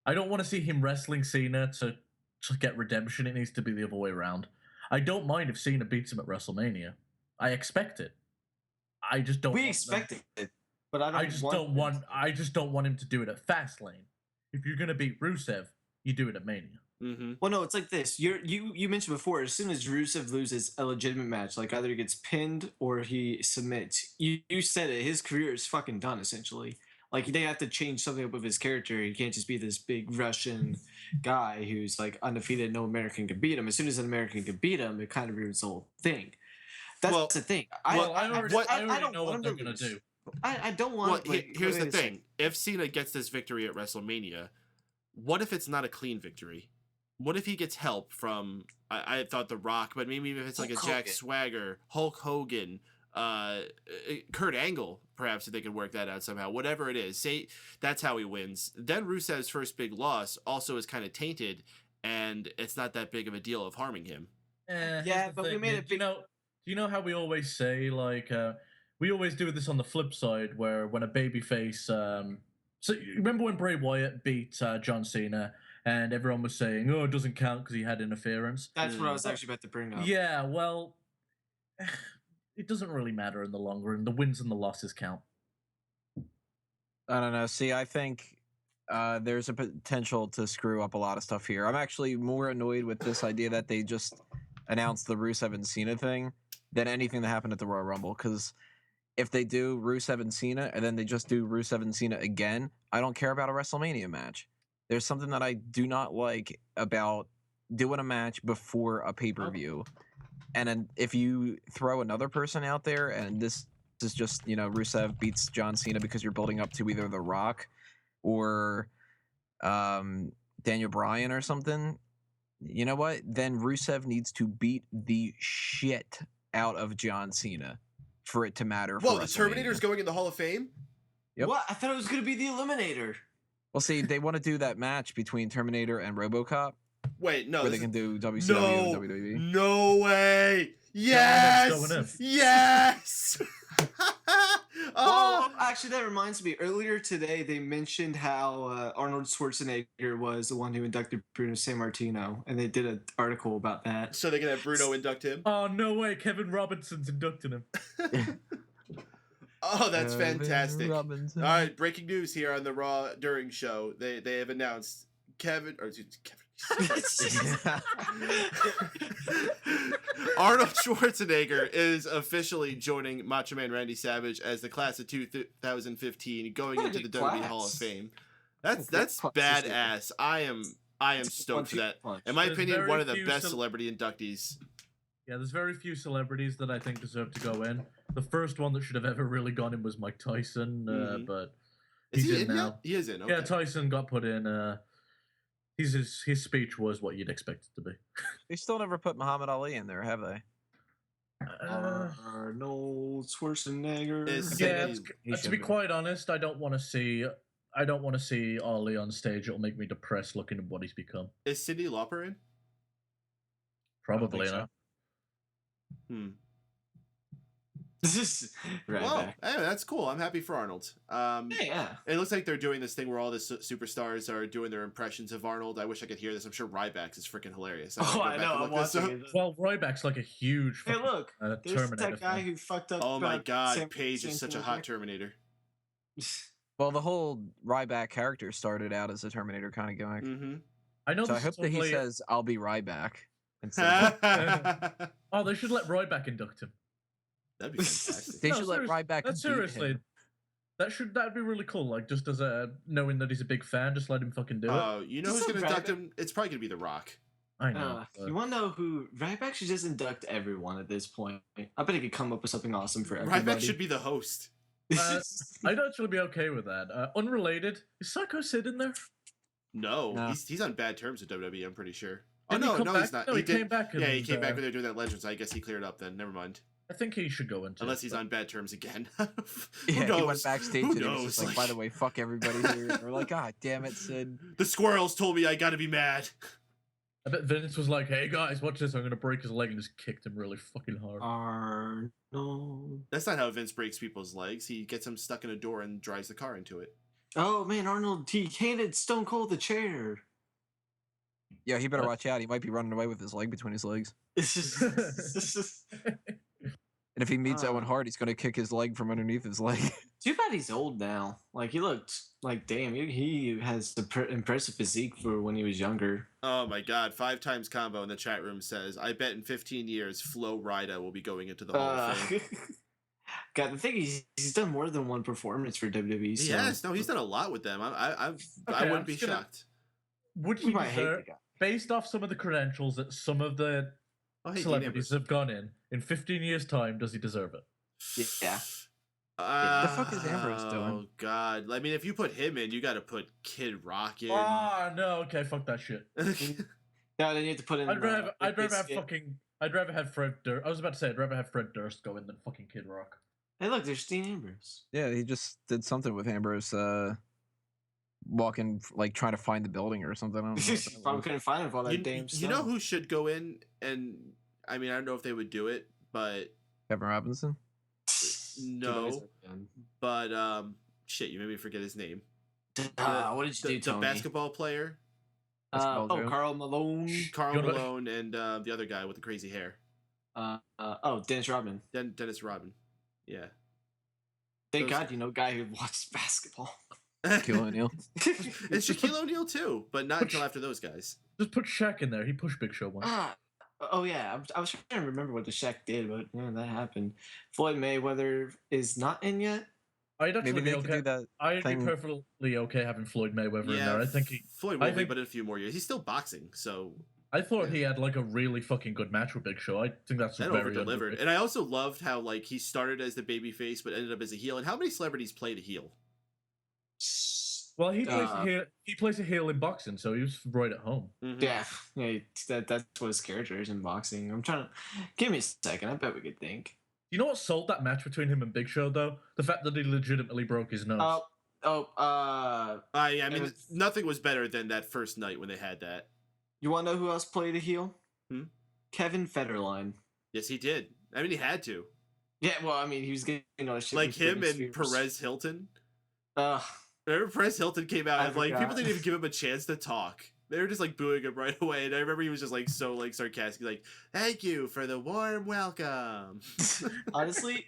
I don't want to see him wrestling Cena to get redemption. It needs to be the other way around. I don't mind if Cena beats him at WrestleMania. I expect it. I just don't. We expected it, but I just don't want him to do it at Fastlane. If you're gonna beat Rusev, you do it at Mania. Mm-hmm. Well, no, it's like this. You mentioned before, as soon as Rusev loses a legitimate match, like either he gets pinned or he submits, you said it. His career is fucking done, essentially. Like, they have to change something up with his character. He can't just be this big Russian guy who's like undefeated. No American can beat him. As soon as an American can beat him, it kind of ruins the whole thing. That's the thing. I already know what they're gonna do. I don't want. Well, here's the thing: if Cena gets this victory at WrestleMania, what if it's not a clean victory? What if he gets help from, I thought The Rock, but maybe if it's like Hulk a Jack Hogan. Swagger, Hulk Hogan, Kurt Angle, perhaps if they could work that out somehow. Whatever it is, say that's how he wins. Then Rusev's first big loss also is kind of tainted, and it's not that big of a deal of harming him. Yeah, but we made it big. Do you know how we always say, like, we always do this on the flip side, where when a babyface, so you remember when Bray Wyatt beat John Cena, and everyone was saying, "Oh, it doesn't count because he had interference." That's what I was actually about to bring up. Yeah, well, it doesn't really matter in the long run. The wins and the losses count. I don't know. See, I think there's a potential to screw up a lot of stuff here. I'm actually more annoyed with this idea that they just announced the Rusev and Cena thing than anything that happened at the Royal Rumble. Because if they do Rusev and Cena and then they just do Rusev and Cena again, I don't care about a WrestleMania match. There's something that I do not like about doing a match before a pay-per-view. And then if you throw another person out there and this is just, Rusev beats John Cena because you're building up to either The Rock or Daniel Bryan or something, you know what? Then Rusev needs to beat the shit out of John Cena for it to matter. Whoa, the Terminator's going in the Hall of Fame? Yep. What? I thought it was going to be the Eliminator. Well, see, they want to do that match between Terminator and RoboCop. Wait, no. Where they can do WCW and WWE. No way. Yes. Going in. Yes. Oh, actually, that reminds me. Earlier today, they mentioned how Arnold Schwarzenegger was the one who inducted Bruno Sammartino, and they did an article about that. So they can have Bruno induct him? Oh, no way. Kevin Robinson's inducting him. Oh, that's fantastic. Robinson. All right, breaking news here on the Raw during show. They have announced Kevin. Arnold Schwarzenegger is officially joining Macho Man Randy Savage as the class of 2015 going into the WWE Hall of Fame. That's badass. I am stoked for that. In my opinion, one of the best celebrity inductees. Yeah, there's very few celebrities that I think deserve to go in. The first one that should have ever really gone in was Mike Tyson, but Is he's he in now. Yet? He is in. Okay. Yeah, Tyson got put in. His speech was what you'd expect it to be. They still never put Muhammad Ali in there, have they? Arnold Schwarzenegger. To be quite honest, I don't want to see Ali on stage. It'll make me depressed looking at what he's become. Is Cyndi Lauper in? Probably so. not. Right well, back. anyway, that's cool. I'm happy for Arnold. Yeah. It looks like they're doing this thing where all the superstars are doing their impressions of Arnold. I wish I could hear this. I'm sure Ryback's is freaking hilarious. I know. I'm watching it. Well, Ryback's like a huge. Hey, look. There's Terminator that guy fan. who fucked up. Oh my God, Sam Paige is such a hot Terminator. Well, the whole Ryback character started out as a Terminator kind of gimmick. Mm-hmm. I know. So I hope that he says, "I'll be Ryback." instead of- Oh, they should let Ryback induct him. That'd be fantastic. They should let Ryback. beat Seriously. him. That'd be really cool. Like, just as a knowing that he's a big fan, just let him fucking do it. Oh, you know who's gonna induct him? It's probably gonna be The Rock. I know. You want to know who Ryback should just induct everyone at this point? I bet he could come up with something awesome for everybody. Ryback should be the host. I'd actually be okay with that. Unrelated, is Psycho Sid in there? No. He's on bad terms with WWE. I'm pretty sure. Oh Didn't he no, come no, back? he's not. No, he did- came back. Yeah, he and, came back when they were doing that Legends. I guess he cleared up then. Never mind. I think he should go into. Unless he's on bad terms again. Yeah, Who he went knows? backstage Who and he was knows? just like, "By the way, fuck everybody here." We're like, "God damn it, Sid." The squirrels told me I gotta be mad. I bet Vince was like, "Hey guys, watch this! I'm gonna break his leg," and just kicked him really fucking hard. Arnold. That's not how Vince breaks people's legs. He gets them stuck in a door and drives the car into it. Oh man, Arnold, he handed Stone Cold the chair. Yeah, he better watch out. He might be running away with his leg between his legs. It's just And if he meets Owen Hart, he's going to kick his leg from underneath his leg. too bad he's old now. Like, he looked like, damn, he has impressive physique for when he was younger. Oh my God! 5 times combo in the chat room says, "I bet in 15 years, Flo Rida will be going into the Hall of Fame." God, the thing is, he's done more than one performance for WWE. So. Yes, no, he's done a lot with them. I wouldn't be shocked. Would You he might hate deserve, the guy. based off some of the credentials that some of the Oh, hey, celebrities have gone in 15 years' time, does he deserve it? Yeah. The fuck is Ambrose doing? Oh God! I mean, if you put him in, you got to put Kid Rock in. Ah, no, okay, fuck that shit. No, then you have to put in. I'd rather have Biscuit. fucking. I'd rather have Fred Durst. I was about to say I'd rather have Fred Durst go in than fucking Kid Rock. Hey, look, there's Dean Ambrose. Yeah, he just did something with Ambrose, walking, like trying to find the building or something. I don't know what that Probably was. couldn't find him for all that damn You know stuff. who should go in? And I mean, I don't know if they would do it, but Kevin Robinson. no. But shit, you made me forget his name. What did you do, The Tony? basketball player, Karl Malone. Karl Good one. Malone, and the other guy with the crazy hair, Dennis Rodman. Dennis Rodman. Yeah. Thank Those- God you know a guy who watches basketball. Shaquille O'Neal. And Shaquille O'Neal too, but not until after those guys. Just put Shaq in there. He pushed Big Show once. Oh yeah, I was trying to remember what the Shaq did, but yeah, that happened. Floyd Mayweather is not in yet. I'd actually Maybe be they could okay. do that. I'd be thing. perfectly okay having Floyd Mayweather in Yeah, there. I think he. Floyd I will be, think- but in a few more years, he's still boxing, so I thought he had like a really fucking good match with Big Show. I think that's that very over delivered. underrated. And I also loved how like he started as the baby face, but ended up as a heel. And how many celebrities play the heel? Well, he plays a heel. He plays a heel in boxing, so he was right at home. Mhm. Yeah, that's what his character is in boxing. I'm trying to give me a second. I bet we could think. You know what sold that match between him and Big Show though? The fact that he legitimately broke his nose. I mean, was- nothing was better than that first night when they had that. You want to know who else played a heel? Hmm? Kevin Federline. Yes, he did. I mean, he had to. Yeah, well, I mean, he was getting all the shit. Like from him Britney and Spears. Perez Hilton. Ugh. Remember Perez Hilton came out I and like people forgot. didn't even give him a chance to talk. They were just like booing him right away. And I remember he was just like so like sarcastic, like, "Thank you for the warm welcome." Honestly,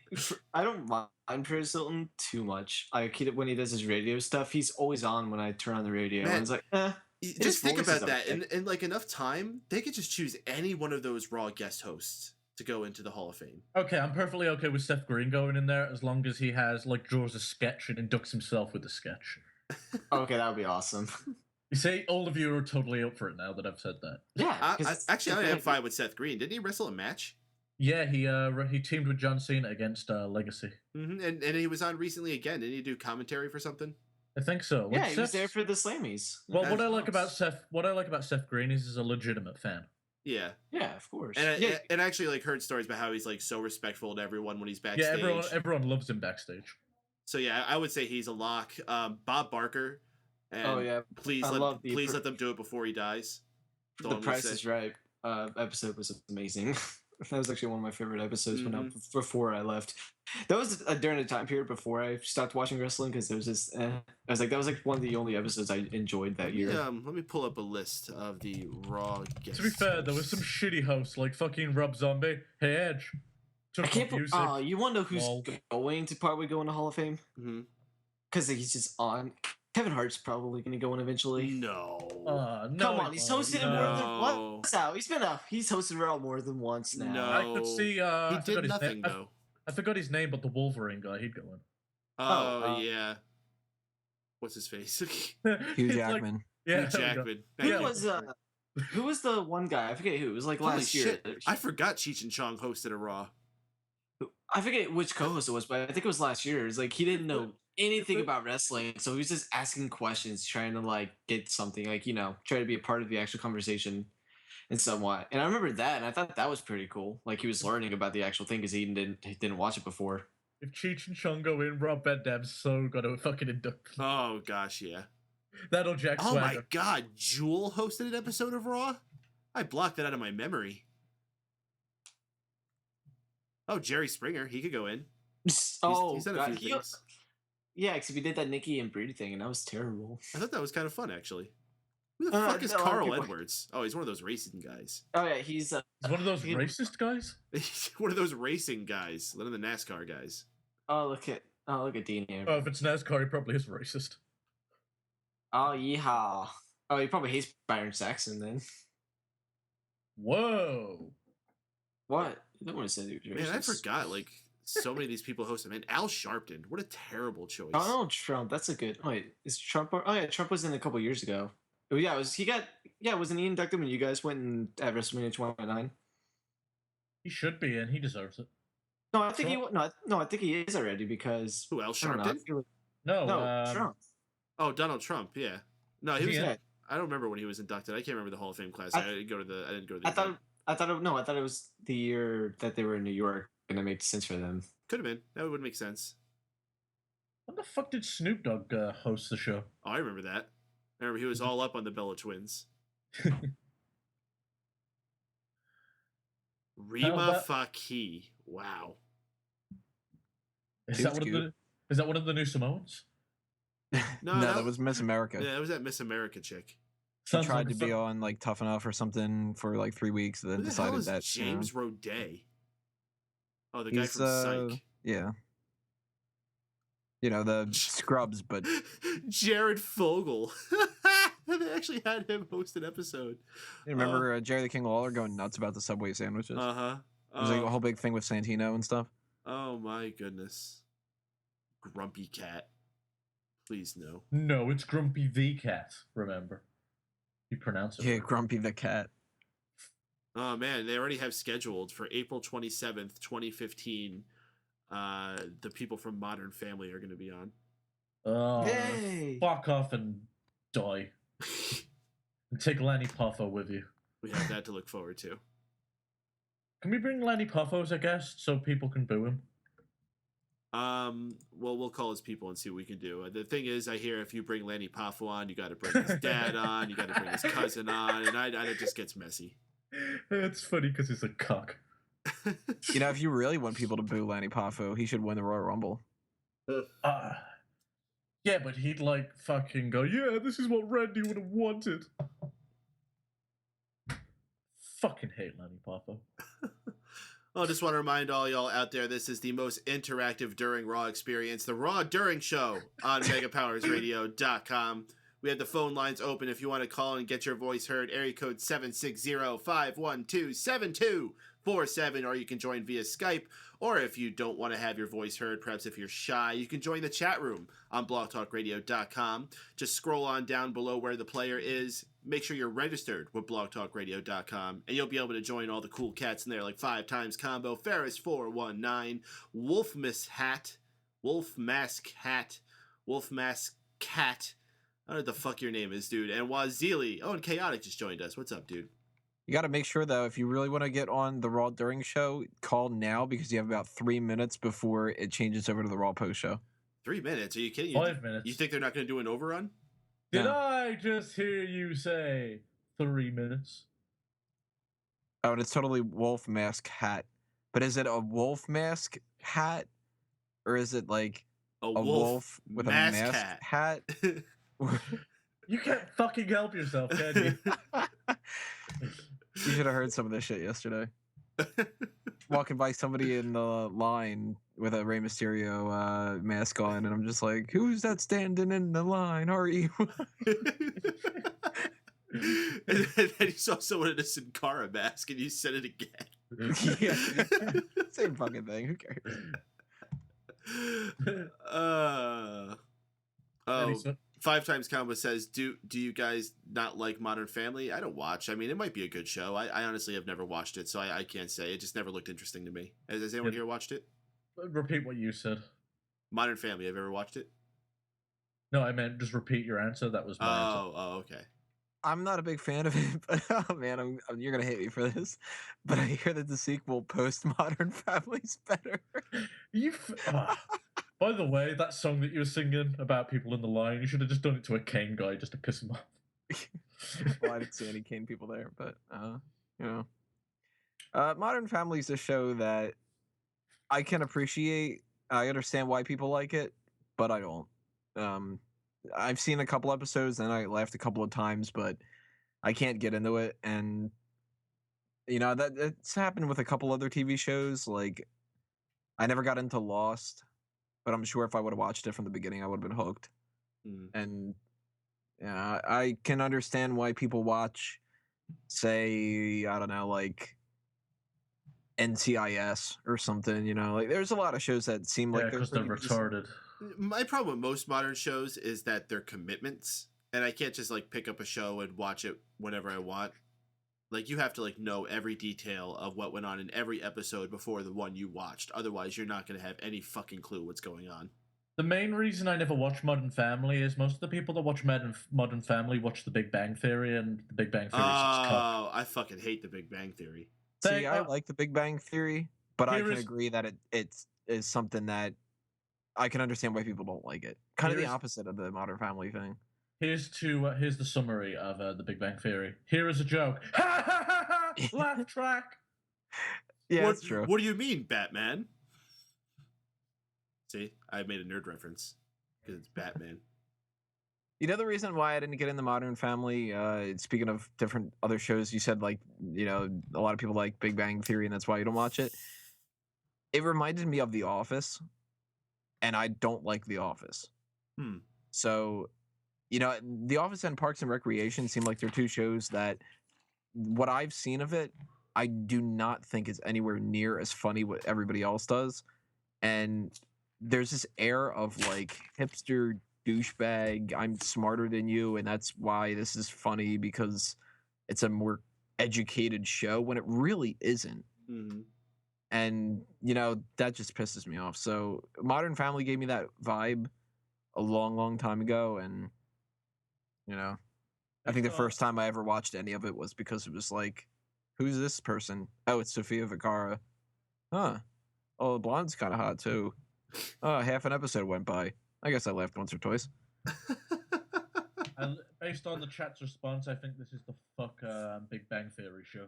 I don't mind Perez Hilton too much. When he does his radio stuff, he's always on when I turn on the radio. Man, And it's like, Just think voice about is that. okay. In like enough time, they could just choose any one of those Raw guest hosts to go into the Hall of Fame. Okay, I'm perfectly okay with Seth Green going in there as long as he has like draws a sketch and inducts himself with the sketch. Okay, that would be awesome. You see, all of you are totally up for it now that I've said that. Yeah. Actually, I am fine with Seth Green. Didn't he wrestle a match? Yeah, he teamed with John Cena against Legacy. Mm-hmm. And he was on recently again. Didn't he do commentary for something? I think so. Yeah, he was there for the Slammies. Well, what That's I like about Seth Green is he's a legitimate fan. Yeah. Yeah, of course. And I actually like heard stories about how he's like so respectful to everyone when he's backstage. Yeah, everyone loves him backstage. So yeah, I would say he's a lock. Bob Barker. And Oh, yeah. Please let them do it before he dies. The Price is Right episode was amazing. That was actually one of my favorite episodes before I left. That was during the time period before I stopped watching wrestling because there was this. I was like, that was like one of the only episodes I enjoyed that year. Let me pull up a list of the Raw guests. To be fair, there was some shitty hosts like fucking Rob Zombie. Hey Edge. I can't. You want to know who's going to probably go in the Hall of Fame? Because he's just on. Kevin Hart's probably going to go in eventually. No. No. Come on, he's hosted it more than once now. He's hosted Raw more than once now. No. I could see. He did nothing though. I forgot his name, but the Wolverine guy, he'd go in. Oh yeah. What's his face? Hugh Jackman. Yeah, Hugh Jackman. Who was the one guy? I forget who. It was like Holy last year. shit. I forgot Cheech and Chong hosted a Raw. I forget which co-host it was, but I think it was last year. It's like he didn't know anything about wrestling, so he was just asking questions, trying to like get something, like try to be a part of the actual conversation, and somewhat. And I remember that, and I thought that was pretty cool. Like he was learning about the actual thing because he didn't watch it before. If Cheech and Chong go in, Rob Van Dam's so gonna fucking induct. Oh gosh, yeah. That'll Jack Oh Swagger. my god, Jewel hosted an episode of Raw? I blocked that out of my memory. Oh, Jerry Springer, he could go in. He's done a few things. Yeah, except he did that Nikki and Brady thing, and that was terrible. I thought that was kind of fun, actually. Who the fuck is Carl Edwards? Oh, he's one of those racing guys. Oh yeah, he's one of those racist guys. He's one of those racing guys, one of the NASCAR guys. Oh look at Dean here. Oh, if it's NASCAR, he probably is racist. Oh yeehaw! Oh, he probably hates Byron Saxon then. Whoa! What? I don't want to say he was racist. Man, I forgot. Like so many of these people hosted. Man, Al Sharpton, what a terrible choice. Donald Trump. That's a good. Oh wait, is Trump? Oh yeah, Trump was in a couple years ago. Oh yeah, wasn't he inducted when you guys went at WrestleMania 29? He should be in. He deserves it. No, I think Trump? I think he is already because Who else? I don't know. I Sharpton? feel like, No, no, Trump. Oh, Donald Trump. Yeah. No, he Is was. he in Yeah, it? I don't remember when he was inducted. I can't remember the Hall of Fame class. I, I didn't go to the. I didn't go to the. I thought event. I thought it was the year that they were in New York, and it made sense for them. Could have been. That would make sense. When the fuck did Snoop Dogg host the show? Oh, I remember that. I remember he was all up on the Bella Twins. Rima Faki. Wow. Is He that was one of cute. the? Is that one of the new Samoans? No, that was Miss America. Yeah, that was that Miss America chick. She Sounds tried like to be on like Tough Enough or something for like 3 weeks, and then Who the hell decided is that James Roday? Oh, the guy he's from Psych. yeah, the Scrubs, but Jared Fogle. They actually had him host an episode. you remember Jerry the King Lawler going nuts about the Subway sandwiches? Uh-huh. It was like a whole big thing with Santino and stuff. Oh my goodness. Grumpy cat. Please no. No, it's Grumpy the Cat. Remember, you pronounce it. Yeah, right. Grumpy the Cat. Oh man, they already have scheduled for April 27th, 2015. The people from Modern Family are going to be on. Oh, Yay! fuck off and die. And take Lanny Poffo with you. We have that to look forward to. Can we bring Lanny Poffo as a guest so people can boo him? Well, we'll call his people and see what we can do. The thing is, I hear if you bring Lanny Poffo on, you got to bring his dad on, you got to bring his cousin on, and it just gets messy. It's funny because he's a cock. If you really want people to boo Lanny Poffo, he should win the Royal Rumble. Yeah, but he'd like fucking go, yeah, this is what Randy would have wanted. Fucking hate Lanny Poffo. Well, I just want to remind all y'all out there, this is the most interactive During Raw experience, the Raw During Show on MegaPowersRadio.com. We have the phone lines open if you want to call and get your voice heard. Area code 760-512-7247, or you can join via Skype. Or if you don't want to have your voice heard, perhaps if you're shy, you can join the chat room on blogtalkradio.com. Just scroll on down below where the player is. Make sure you're registered with blogtalkradio.com, and you'll be able to join all the cool cats in there, like 5 Times Combo, Ferris419, Wolf Mask Cat. I don't know what the fuck your name is, dude. And Wazili. Oh, and Chaotic just joined us. What's up, dude? You got to make sure, though, if you really want to get on the Raw During Show, call now because you have about 3 minutes before it changes over to the Raw Post Show. 3 minutes? Are you kidding? 5 minutes. You think they're not going to do an overrun? Did No. I just hear you say 3 minutes? Oh, and it's totally Wolf Mask Hat. But is it a wolf mask hat? Or is it like a wolf with a mask hat? You can't fucking help yourself, can you? You should have heard some of this shit yesterday. Walking by somebody in the line with a Rey Mysterio mask on, and I'm just like, who's that standing in the line? Are you? And then you saw someone in a Sin Cara mask, and you said it again. Yeah. Same fucking thing. Who cares? Oh, 5 Times Combo says, do you guys not like Modern Family? I don't watch. I mean, it might be a good show. I honestly have never watched it, so I can't say. It just never looked interesting to me. Has anyone here watched it? Repeat what you said. Modern Family, have you ever watched it? No, I meant just repeat your answer. That was my answer. Oh, okay. I'm not a big fan of it, but oh man, you're gonna hate me for this. But I hear that the sequel, Post Modern Family's better. By the way, that song that you were singing about people in the line, you should have just done it to a Kane guy just to piss him off. Well, I didn't see any Kane people there, but Modern Family's a show that I can appreciate. I understand why people like it, but I don't. I've seen a couple episodes and I laughed a couple of times, but I can't get into it. And that it's happened with a couple other TV shows. Like, I never got into Lost, but I'm sure if I would have watched it from the beginning, I would have been hooked. And I can understand why people watch, say, I don't know, like NCIS or something. Like there's a lot of shows that seem like because they're retarded. My problem with most modern shows is that they're commitments, and I can't just like pick up a show and watch it whenever I want. Like, you have to, like, know every detail of what went on in every episode before the one you watched. Otherwise, you're not going to have any fucking clue what's going on. The main reason I never watch Modern Family is most of the people that watch Modern Family watch The Big Bang Theory, and The Big Bang Theory is just Oh, I fucking hate The Big Bang Theory. See, I like The Big Bang Theory, but I can is- agree that it is something that I can understand why people don't like it. Kind of the Here's- opposite of the Modern Family thing. Here's the summary of The Big Bang Theory. Here is a joke. Ha ha ha ha! Laugh track. Yeah, what, that's true. What do you mean, Batman? See, I made a nerd reference because it's Batman. You know the reason why I didn't get into Modern Family? Speaking of different other shows, you said like, you know, a lot of people like Big Bang Theory and that's why you don't watch it. It reminded me of The Office, and I don't like The Office. So, you know, The Office and Parks and Recreation seem like they're two shows that, what I've seen of it, I do not think is anywhere near as funny what everybody else does. And there's this air of like hipster douchebag, I'm smarter than you, and that's why this is funny because it's a more educated show when it really isn't. And, you know, that just pisses me off. So Modern Family gave me that vibe a long, long time ago. And, you know, I think the first time I ever watched any of it was because it was like, who's this person? Oh, it's Sofia Vergara. Huh. Oh, the blonde's kind of hot too. Oh, half an episode went by. I guess I laughed once or twice. And based on the chat's response, I think this is the Big Bang Theory show.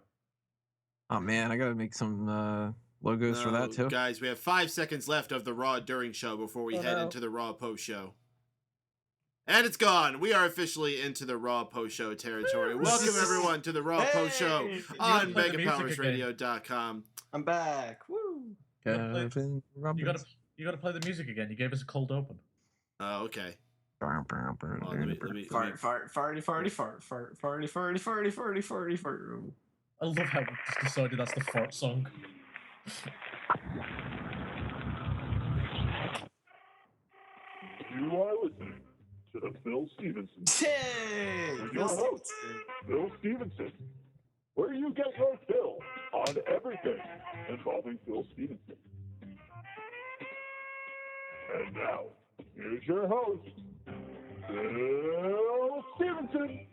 Oh man, I gotta make some logos for that too. Guys, we have 5 seconds left of the Raw during show before we head into the Raw post show. And it's gone. We are officially into the Raw post show territory. Welcome everyone to the Raw post show on MegaPowersRadio.com. I'm back. Woo! Kevin Roberts. You gotta play the music again. You gave us a cold open. Oh, okay. Fart, farty, farty, fart, fart, farty, farty, farty, farty, farty, fart. I love how we just decided that's the fart song. You are listening to the Phil Stevenson. Hey, Your host, Phil Stevenson, where you get your fill on everything involving Phil Stevenson. And now, here's your host, Phil Stevenson.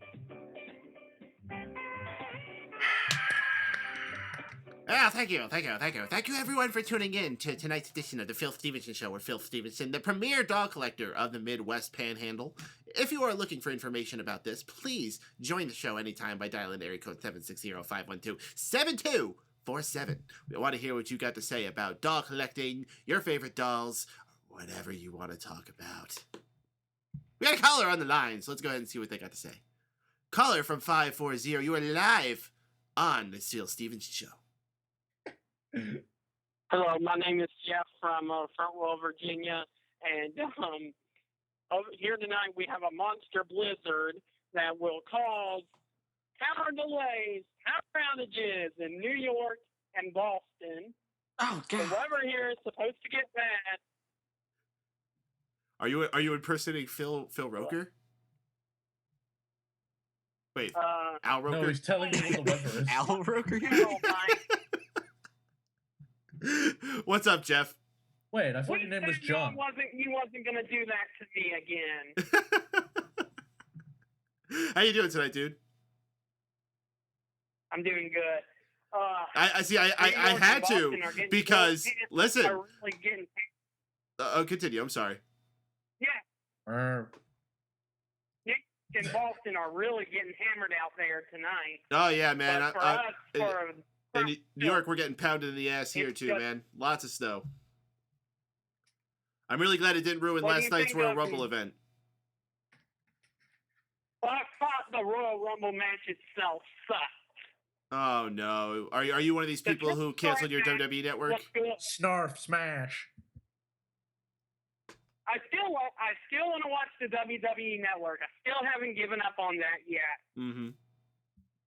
Thank you everyone for tuning in to tonight's edition of the Phil Stevenson Show, where Phil Stevenson, the premier dog collector of the Midwest Panhandle. If you are looking for information about this, please join the show anytime by dialing area code 760-512-7247. We want to hear what you got to say about dog collecting, your favorite dolls, or whatever you want to talk about. We got a caller on the line, so let's go ahead and see what they got to say. Caller from 540, you are live on the Phil Stevenson Show. Hello, my name is Jeff from Frontville, Virginia, and over here tonight we have a monster blizzard that will cause power delays, power outages in New York and Boston. Oh, God. The weather here is supposed to get bad. Are you impersonating Phil Roker? Wait, Al Roker? No, he's telling you what the weather is. Al Roker? What's up, Jeff? Wait, I thought your name was John. You wasn't gonna do that to me again. How you doing tonight, dude? I'm doing good. I see. I had to because listen. Really getting... Continue. I'm sorry. Yeah. Nick and Boston are really getting hammered out there tonight. Oh yeah, man. But for us, in New York, we're getting pounded in the ass here too, man. Lots of snow. I'm really glad it didn't ruin last night's Royal Rumble event. Well, I thought the Royal Rumble match itself sucked. Oh no! Are you one of these people who canceled your WWE network? Snarf smash. I still want to watch the WWE network. I still haven't given up on that yet. Mm-hmm.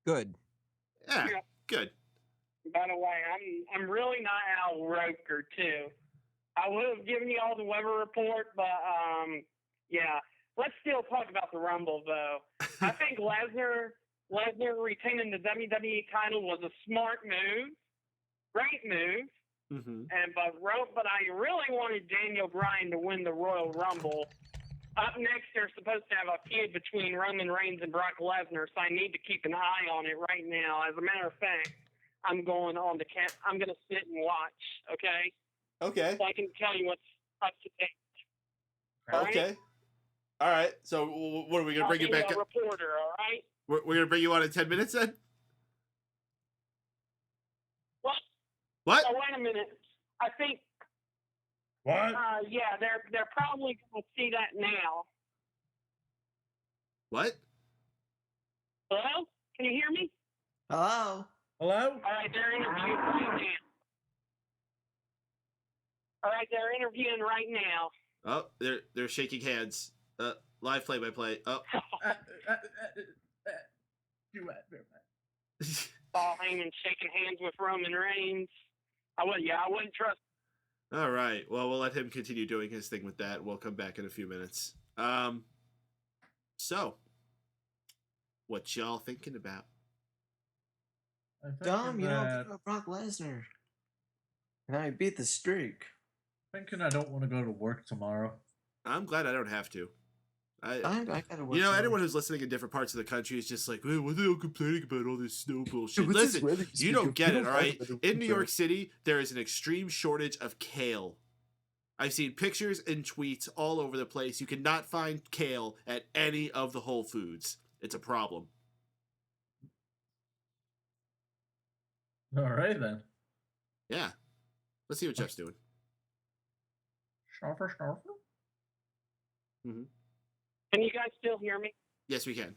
Good. Yeah. Good. By the way, I'm really not Al Roker too. I would have given you all the weather report, but yeah. Let's still talk about the Rumble though. I think Lesnar Lesnar retaining the WWE title was a smart move, great move. Mm-hmm. But I really wanted Daniel Bryan to win the Royal Rumble. Up next, they're supposed to have a feud between Roman Reigns and Brock Lesnar, so I need to keep an eye on it right now. As a matter of fact, I'm going on the I'm going to sit and watch. Okay. Okay. So I can tell you what's up to date. Okay. All right. So what are we going to bring you back? A reporter. All right. We're going to bring you on in 10 minutes then? What? Oh, wait a minute. I think. What? Yeah, they're probably going to see that now. What? Hello? Can you hear me? Hello? Hello? All right, they're interviewing right now. All right, they're interviewing right now. Oh, they're shaking hands. Live play-by-play. Oh. Paul Heyman shaking hands with Roman Reigns. I wouldn't trust. All right. Well, we'll let him continue doing his thing with that. We'll come back in a few minutes. So, what y'all thinking about? Dom, you don't think about Brock Lesnar. And I beat the streak. Thinking I don't want to go to work tomorrow. I'm glad I don't have to. I gotta work. You know, anyone who's listening in different parts of the country is just like, hey, what are they all complaining about all this snow bullshit? Dude, Listen, you don't get it, all right? In New York City, there is an extreme shortage of kale. I've seen pictures and tweets all over the place. You cannot find kale at any of the Whole Foods. It's a problem. All right, then. Yeah. Let's see what Jeff's doing. Snarfer. Mm-hmm. Can you guys still hear me? Yes, we can.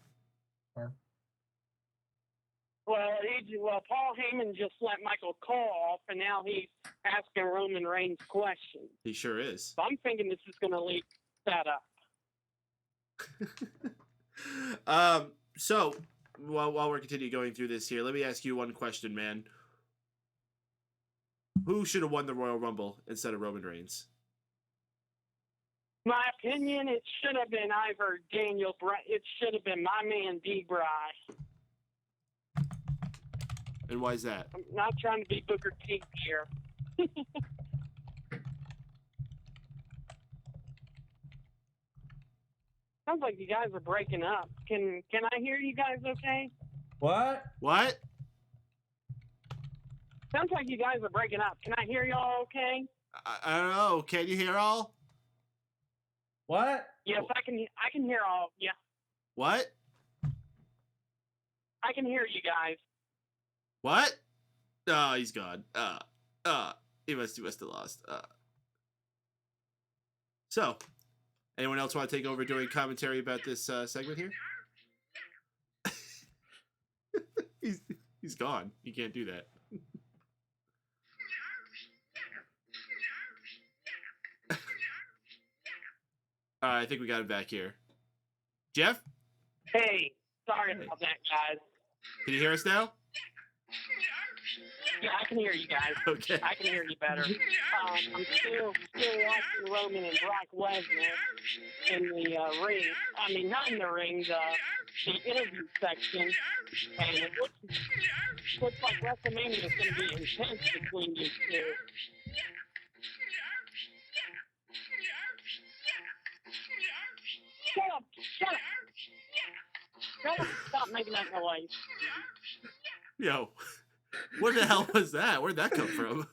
Well, Paul Heyman just let Michael Cole off, and now he's asking Roman Reigns questions. He sure is. So I'm thinking this is going to lead that up. So, while we're continuing going through this here, let me ask you one question, man. Who should have won the Royal Rumble instead of Roman Reigns? My opinion, it should have been either Daniel Bryan. It should have been my man, D-Bry. And why is that? I'm not trying to be Booker T here. Sounds like you guys are breaking up. Can I hear you guys okay? What? What? Sounds like you guys are breaking up. Can I hear y'all okay? I don't know. Can you hear all? What? Yes, I can hear all. Yeah, What? I can hear you guys. What? Oh, he's gone. He must have lost. So, anyone else want to take over doing commentary about this segment here? He's gone. You can't do that. I think we got him back here. Jeff? Hey, sorry about that, guys. Can you hear us now? Yeah, I can hear you guys. Okay. I can hear you better. I'm still watching Roman and Brock Lesnar in the ring. I mean, not in the ring, the interview section. And it looks like WrestleMania is going to be intense between these two. Shut up! Stop making that noise. Yo, what the hell was that? Where'd that come from?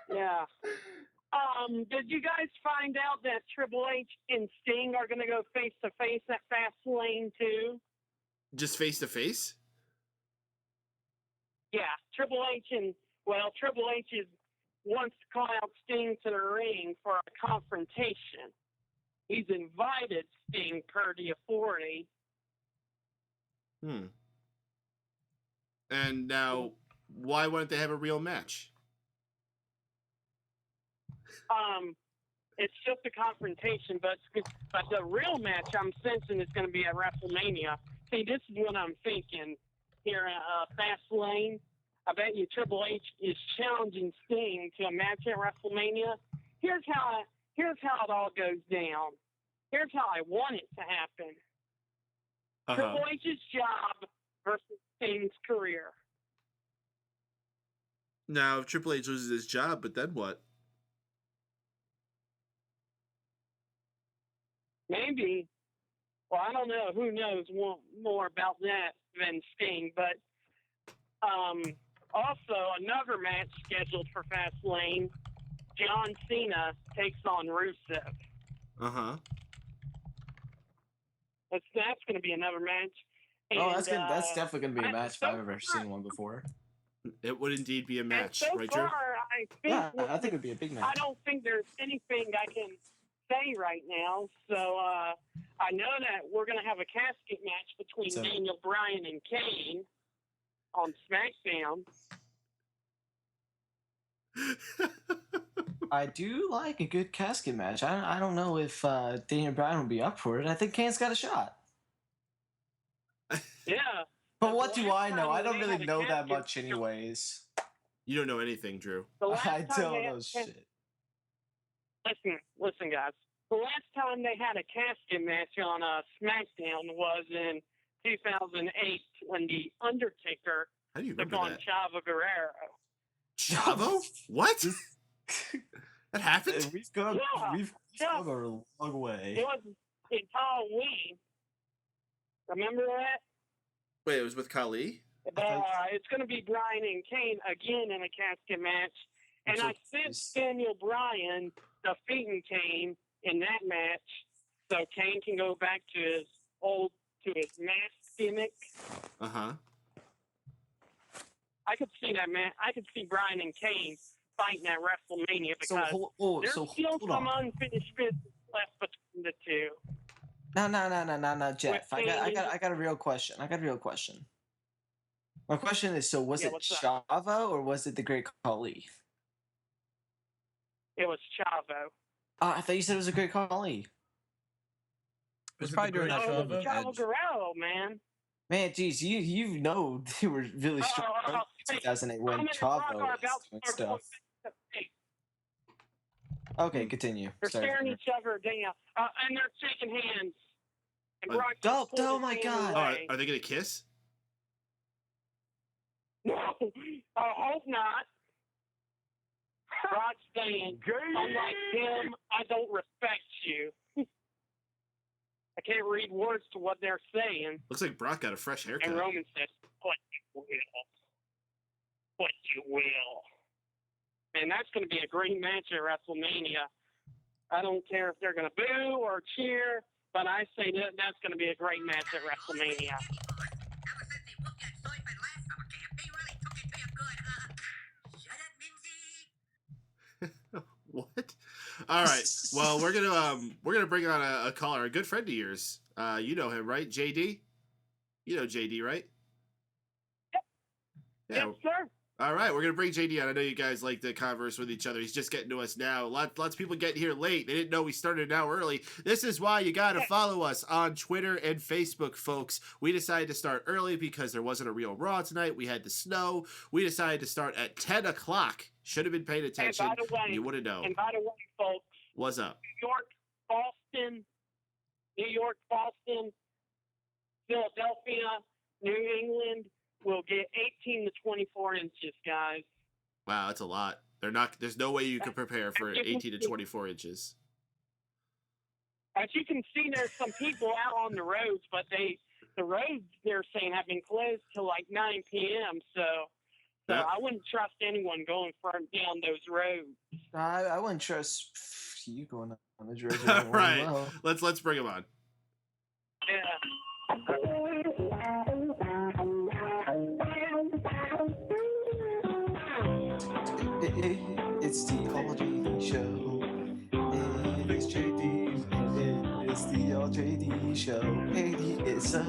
Yeah. Did you guys find out that Triple H and Sting are going to go face to face at Fastlane 2? Just face to face? Yeah, Triple H wants to call out Sting to the ring for a confrontation. He's invited Sting per the authority. And now, why wouldn't they have a real match? It's just a confrontation, but the real match I'm sensing is going to be at WrestleMania. See, this is what I'm thinking here at Fastlane. I bet you Triple H is challenging Sting to a match at WrestleMania. Here's how here's how it all goes down. Here's how I want it to happen. Triple H's job versus Sting's career. Now, if Triple H loses his job, but then what? Maybe. Well, I don't know. Who knows more about that than Sting? But also another match scheduled for Fastlane. John Cena takes on Rusev. That's going to be another match. And, oh, that's good. That's definitely going to be a match if I've ever seen one before. It would indeed be a match, so right, far, Drew? I think it would be a big match. I don't think there's anything I can say right now. So I know that we're going to have a casket match between Daniel Bryan and Kane on SmackDown. I do like a good casket match. I don't know if Daniel Bryan will be up for it. I think Kane's got a shot. Yeah. But what do I know? I don't really know that much anyways. You don't know anything, Drew. I don't know shit. Listen, guys. The last time they had a casket match on SmackDown was in 2008 when The Undertaker took on Chavo Guerrero. Chavo? What? That happened? We've gone a long way. It was in Halloween. Remember that? Wait, it was with Khali? It's going to be Bryan and Kane again in a casket match. And I sent Daniel Bryan defeating Kane in that match so Kane can go back to his mask gimmick. I could see that, man. I could see Bryan and Kane fighting at WrestleMania because there's still some unfinished business left between the two. No, Jeff. I got a real question. My question is, so was it Chavo or was it the Great Khali? It was Chavo. I thought you said it was a Great Khali. It was probably during Chavo Guerrero, man. Man, geez, you know they were really strong in 2008 when Chavo was doing stuff. Okay, continue. They're staring each other down, and they're shaking hands. And oh my God! Are they gonna kiss? No, I hope not. Brock's saying, unlike him, I don't respect you. I can't read words to what they're saying. Looks like Brock got a fresh haircut. And Roman says, "What you will, what you will." And that's going to be a great match at WrestleMania. I don't care if they're going to boo or cheer, but I say that's going to be a great match at WrestleMania. What? All right. Well, we're gonna bring on a caller, a good friend of yours. You know him, right? JD. You know JD, right? Yeah. Yes, sir. All right, we're gonna bring JD on. I know you guys like to converse with each other. He's just getting to us now. Lots of people getting here late. They didn't know we started an hour early. This is why you gotta follow us on Twitter and Facebook, folks. We decided to start early because there wasn't a real Raw tonight. We had the snow. We decided to start at 10 o'clock. Should have been paying attention. And by the way, you would have known. And by the way, folks, what's up? New York, Boston, Philadelphia, New England will get 18 to 24 inches, guys. Wow, that's a lot. There's no way you can prepare for 18 to 24 inches. As you can see, there's some people out on the roads, but the roads they're saying have been closed till like 9 p.m. So I wouldn't trust anyone going down those roads. I wouldn't trust you going on those roads. Right. Well. Let's bring him on. Yeah. It's the All JD show. It is JD. It is the All JD show. JD is such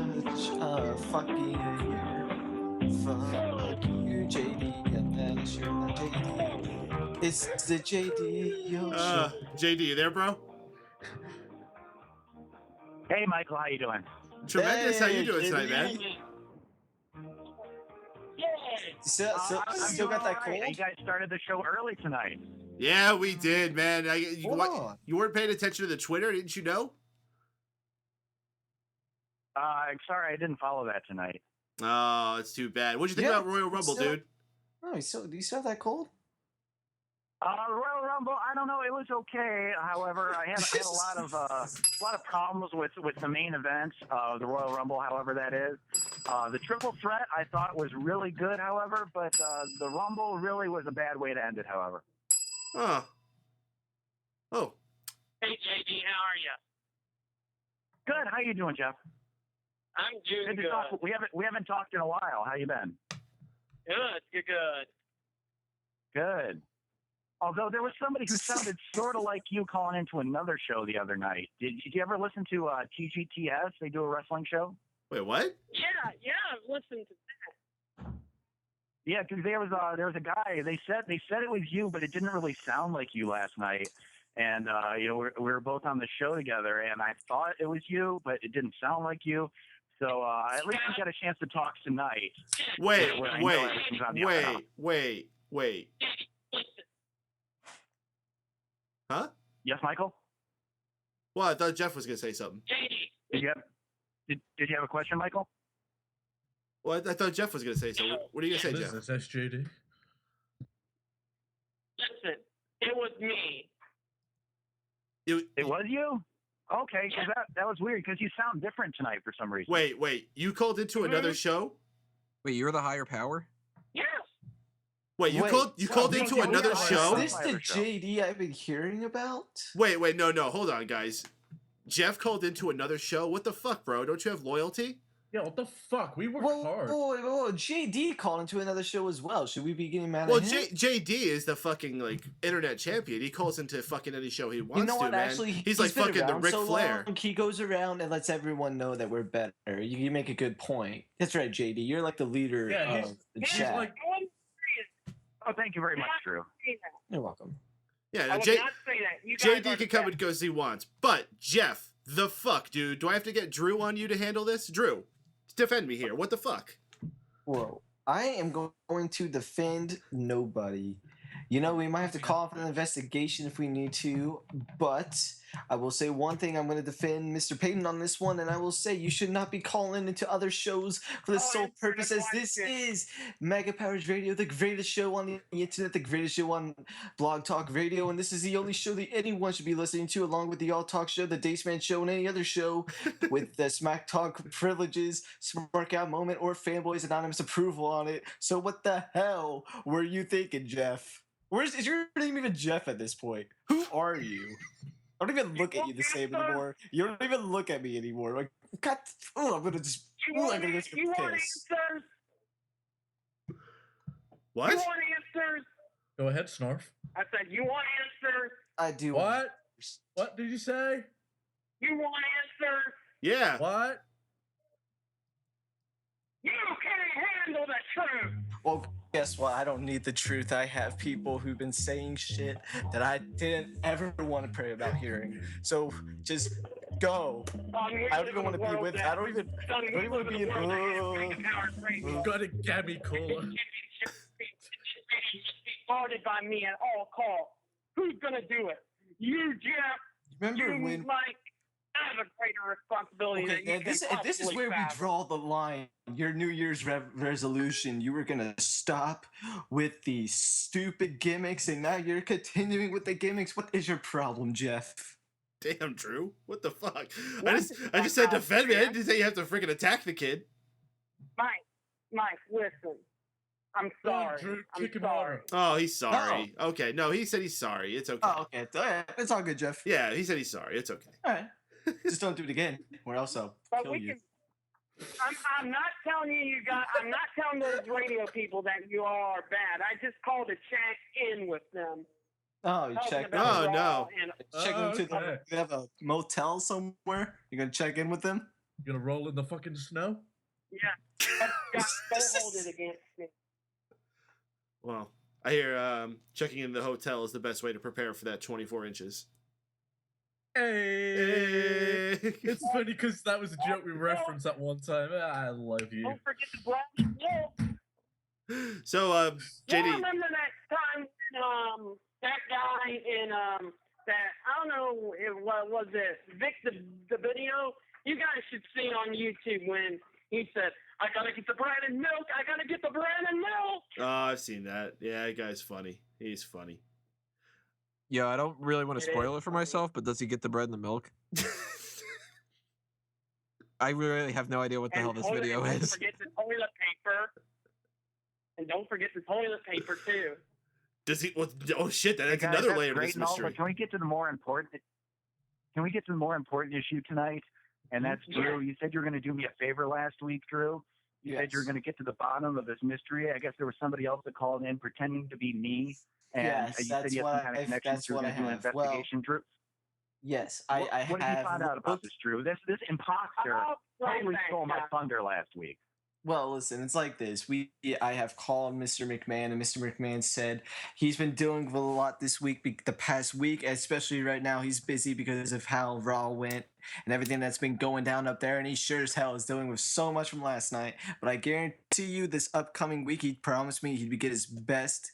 a fucking fuck you, JD. And that's your not JD. It's the JD show. JD, you there, bro? Hey, Michael, how you doing? Tremendous. How you doing tonight, man? Still got that cold? You guys started the show early tonight. Yeah, we did, man. Hold on. You weren't paying attention to the Twitter, didn't you know? I'm sorry, I didn't follow that tonight. Oh, it's too bad. What'd you think Yeah, about Royal Rumble, dude? No, do you still have that cold? Royal Rumble, I don't know, it was okay. However, I had a lot of problems with the main event, the Royal Rumble, however that is. The triple threat I thought was really good, however, but the Rumble really was a bad way to end it, however. Oh. Oh. Hey, JD, how are you? Good. How you doing, Jeff? I'm doing Good to good. talk. We haven't talked in a while. How you been? Good. Good. Although there was somebody who sounded sort of like you calling into another show the other night. Did you ever listen to TGTS? They do a wrestling show. Wait, what? Yeah, I've listened to that. Yeah, because there was a guy. They said it was you, but it didn't really sound like you last night. And we were both on the show together, and I thought it was you, but it didn't sound like you. So at least we got a chance to talk tonight. Wait. Huh? Yes, Michael? Well, I thought Jeff was gonna say something. Did you have a question, Michael? Well, I thought Jeff was gonna say something. What are you gonna say, Jeff? That's SJD. Listen, it was me. It was you? Okay, because that was weird, because you sound different tonight for some reason. Wait. You called into another show? Wait, you're the higher power? Yes. Wait, you called into another show? Is this the JD I've been hearing about? Wait, no, hold on, guys. Jeff called into another show? What the fuck, bro? Don't you have loyalty? Yeah, what the fuck? We worked hard. Whoa, JD called into another show as well. Should we be getting mad Well, at him? JD is the fucking, like, internet champion. He calls into fucking any show he wants You know what, man. actually, he's like been fucking the around Ric so Flair. long, he goes around and lets everyone know that we're better. You make a good point. That's right, JD. You're like the leader of the chat. Like, oh, thank you very much, Drew. You're welcome. Yeah, I no, would not say that. You guys JD are can come the and go as he wants. But, Jeff, the fuck, dude? Do I have to get Drew on you to handle this? Drew, defend me here. What the fuck? Whoa. I am going to defend nobody. You know, we might have to call off an investigation if we need to, but I will say one thing. I'm going to defend Mr. Paden on this one, and I will say you should not be calling into other shows for the sole purpose as this is Mega Powers Radio, the greatest show on the internet, the greatest show on Blog Talk Radio, and this is the only show that anyone should be listening to, along with the All Talk Show, the Daceman Show, and any other show with the Smack Talk privileges, Smirk Out Moment, or Fanboys Anonymous approval on it. So what the hell were you thinking, Jeff? Is your name even Jeff at this point? Who are you? I don't even look at you the same anymore. You don't even look at me anymore. Like, God, I'm gonna just. I'm gonna get You want pissed. answers? What? You want answers? Go ahead, Snarf. I said, you want answers? I do. What? What did you say? You want answers? Yeah. What? You can't handle the truth. Well, guess what? I don't need the truth. I have people who've been saying shit that I didn't ever want to pray about hearing. So just go. I don't even want to be with. I don't even want to be in. Got a Gabby Cola. Guarded by me at all costs. Who's gonna do it? You, Jeff. Remember you, when? Mike. I have a greater responsibility. Okay, than you this is possibly where we fathom. draw the line. Your New Year's resolution, you were gonna stop with the stupid gimmicks, and now you're continuing with the gimmicks. What is your problem, Jeff? Damn, Drew. What the fuck? I just said defend me. I didn't say you have to freaking attack the kid. Mike, listen. I'm sorry. Drew, I'm kick him sorry. out. Oh, he's sorry. Okay, no, he said he's sorry. It's okay. Oh, okay. It's all good, Jeff. Yeah, he said he's sorry. It's okay. All right. Just don't do it again, or else I'll But kill we you. can. I'm not telling you guys. I'm not telling those radio people that you all are bad. I just called to check in with them. Oh, you Talking check. about Oh, Raw no. and- Check into okay. they have a motel somewhere. You're gonna check in with them. You gonna roll in the fucking snow? Yeah. Don't hold it against me. Well, I hear checking in the hotel is the best way to prepare for that 24 inches. Hey. It's funny because that was a joke we referenced at one time. I love you. Don't forget the black wolf. So, You JD. remember that time that guy in that I don't know what was it, Vic the video. You guys should see on YouTube when he said, "I gotta get the bread and milk. I gotta get the bread and milk." Oh, I've seen that. Yeah, that guy's funny. He's funny. Yeah, I don't really want to spoil it for myself, but does he get the bread and the milk? I really have no idea what the hell this video Don't is. forget the toilet paper. And don't forget the toilet paper too. Does he? Well, oh shit! That's Guys, another that's layer to great this and all, mystery. but can we get to the more important? Can we get to the more important issue tonight? And that's Drew. You said you were going to do me a favor last week, Drew. You said you were going to get to the bottom of this mystery. I guess there was somebody else that called in pretending to be me. And Yes, you said you had some kind of connection. that's You were what I going to do an have. Well, investigation, Drew. yes, What, I what have you found out about this, Drew? This imposter totally stole my thunder last week. Well, listen, it's like this. I have called Mr. McMahon, and Mr. McMahon said he's been dealing with a lot this week, the past week, especially right now. He's busy because of how Raw went and everything that's been going down up there, and he sure as hell is dealing with so much from last night. But I guarantee you, this upcoming week, he promised me he'd get his best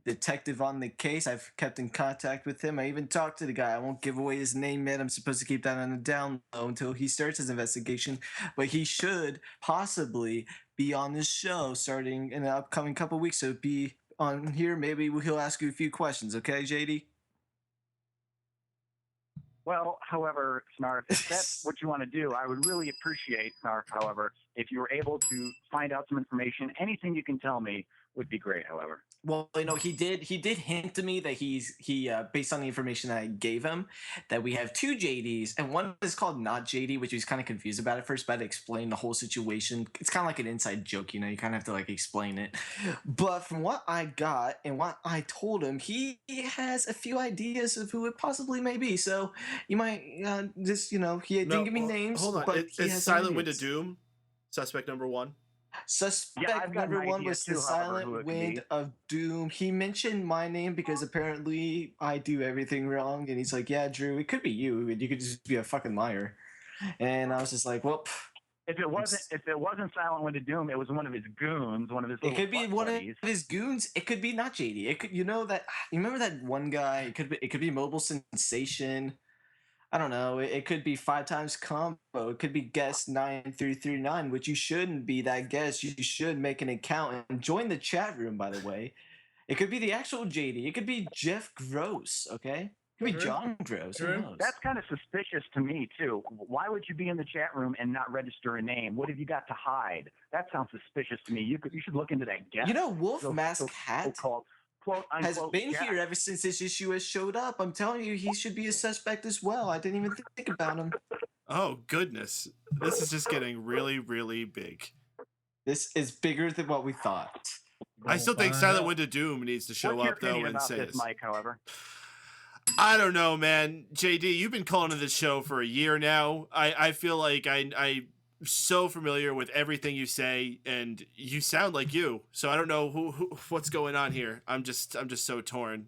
detective on the case. I've kept in contact with him. I even talked to the guy. I won't give away his name yet. I'm supposed to keep that on the down low until he starts his investigation. But he should possibly be on this show starting in the upcoming couple weeks. So be on here. Maybe he'll ask you a few questions. Okay, JD? Well, however, Snarf, if that's what you want to do, I would really appreciate, Snarf, however, if you were able to find out some information. Anything you can tell me would be great, however. Well, he did hint to me that he based on the information that I gave him, that we have two JDs, and one is called not JD, which he was kind of confused about at first, but I explained the whole situation. It's kind of like an inside joke, you kind of have to like explain it. But from what I got and what I told him, he has a few ideas of who it possibly may be. So you might just, he didn't give me names. Hold on, but it's Silent Wind of Doom, suspect number one. Suspect number one was the Silent Wind of Doom. He mentioned my name because apparently I do everything wrong, and he's like, "Yeah, Drew, it could be you. You could just be a fucking liar." And I was just like, "Well, if it wasn't Silent Wind of Doom, it was one of his goons, one of his. It could be one buddies. of his goons. It could be not JD. It could, you remember that one guy? It could be Mobile Sensation. I don't know. It could be 5 times combo. It could be guest 9339, which you shouldn't be that guest. You should make an account and join the chat room, by the way. It could be the actual JD. It could be Jeff Gross, okay? It could be John Gross. Who knows? That's kind of suspicious to me, too. Why would you be in the chat room and not register a name? What have you got to hide? That sounds suspicious to me. You should look into that guest. Wolf Mask Hat has been here ever since this issue has showed up. I'm telling you, he should be a suspect as well. I didn't even think about him. Oh, goodness. This is just getting really, really big. This is bigger than what we thought. I still think Silent Wind of Doom needs to show up, though, and say this, Mike, however? I don't know, man. JD, you've been calling to this show for a year now. I feel like I'm so familiar with everything you say, and you sound like you. So I don't know what's going on here. I'm just so torn.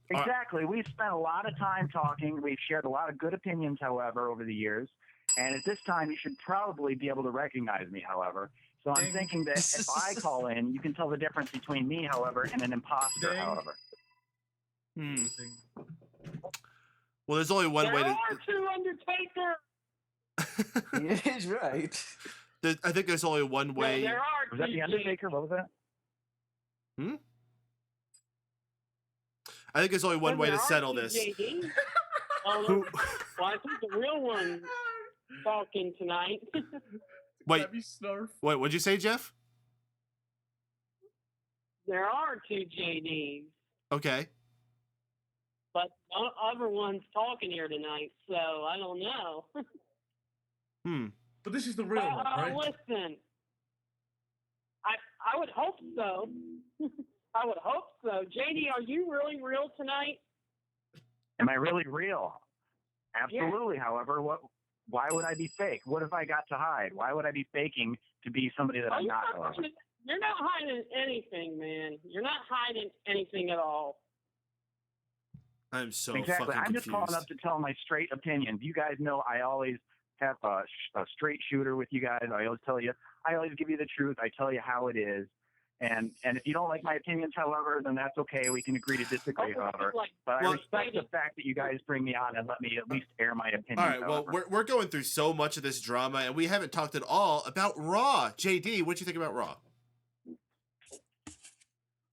Exactly. We've spent a lot of time talking. We've shared a lot of good opinions, however, over the years. And at this time, you should probably be able to recognize me, however. So I'm thinking that if I call in, you can tell the difference between me, however, and an imposter, however. Well, there's only one way to. There are two Undertaker. He is right. I think there's only one way. No, there are. Was that the Undertaker? What was that? I think there's only one way to settle this. Well, I think the real one talking tonight. Wait, what'd you say, Jeff? There are two JDs. Okay. But other one's talking here tonight, so I don't know. But this is the real one, right? Listen, I would hope so. I would hope so. JD, are you really real tonight? Am I really real? Absolutely. Yeah. However, why would I be fake? What have I got to hide? Why would I be faking to be somebody that I'm not? You're not hiding anything, man. You're not hiding anything at all. I'm so exactly. fucking I'm just confused. calling up to tell my straight opinion. You guys know I always have a straight shooter with you guys. I always give you the truth. I tell you how it is. And if you don't like my opinions, however, then that's okay. We can agree to disagree, however. But I respect the fact that you guys bring me on and let me at least air my opinions. All right, well, however. we're going through so much of this drama, and we haven't talked at all about Raw. JD, what do you think about Raw?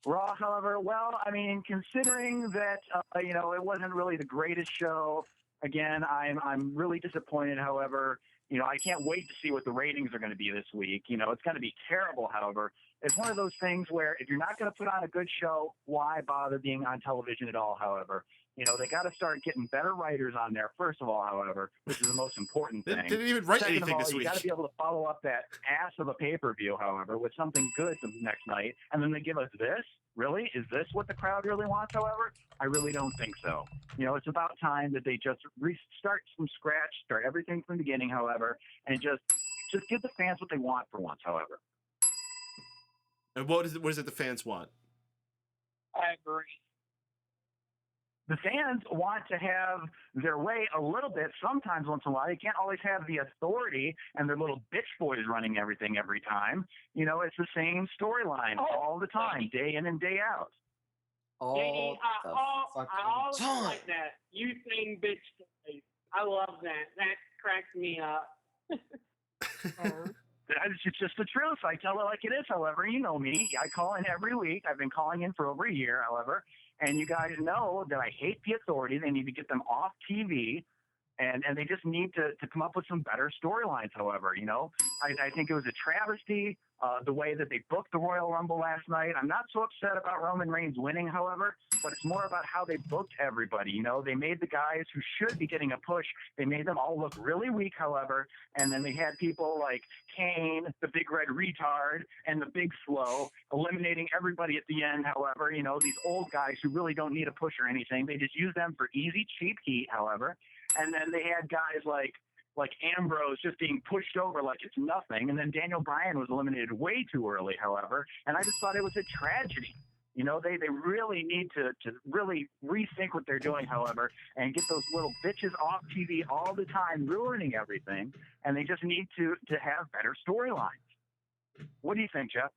Raw, however, well, I mean, considering that it wasn't really the greatest show. Again, I'm really disappointed. However, I can't wait to see what the ratings are going to be this week. It's going to be terrible. However, it's one of those things where if you're not going to put on a good show, why bother being on television at all? However, they got to start getting better writers on there. First of all, however, which is the most important thing. They didn't even write Second anything of all, this week. You got to be able to follow up that ass of a pay-per-view, however, with something good the next night, and then they give us this. Really? Is this what the crowd really wants, however? I really don't think so. It's about time that they just restart from scratch, start everything from the beginning, however, and just give the fans what they want for once, however. And what is it the fans want? I agree. The fans want to have their way a little bit sometimes once in a while. You can't always have the authority and their little bitch boys running everything every time. It's the same storyline all the time, day in and day out. JD, I always like that. You saying bitch boys. I love that. That cracks me up. It's just the truth. I tell it like it is, however. You know me. I call in every week. I've been calling in for over a year, however. And you guys know that I hate the authority. They need to get them off TV. And they just need to come up with some better storylines, however. I think it was a travesty, the way that they booked the Royal Rumble last night. I'm not so upset about Roman Reigns winning, however, but it's more about how they booked everybody. They made the guys who should be getting a push, they made them all look really weak, however, and then they had people like Kane, the big red retard, and the big slow, eliminating everybody at the end, however. These old guys who really don't need a push or anything. They just use them for easy, cheap heat, however. And then they had guys like Ambrose just being pushed over like it's nothing. And then Daniel Bryan was eliminated way too early, however. And I just thought it was a tragedy. They really need to really rethink what they're doing, however, and get those little bitches off TV all the time, ruining everything. And they just need to have better storylines. What do you think, Jeff?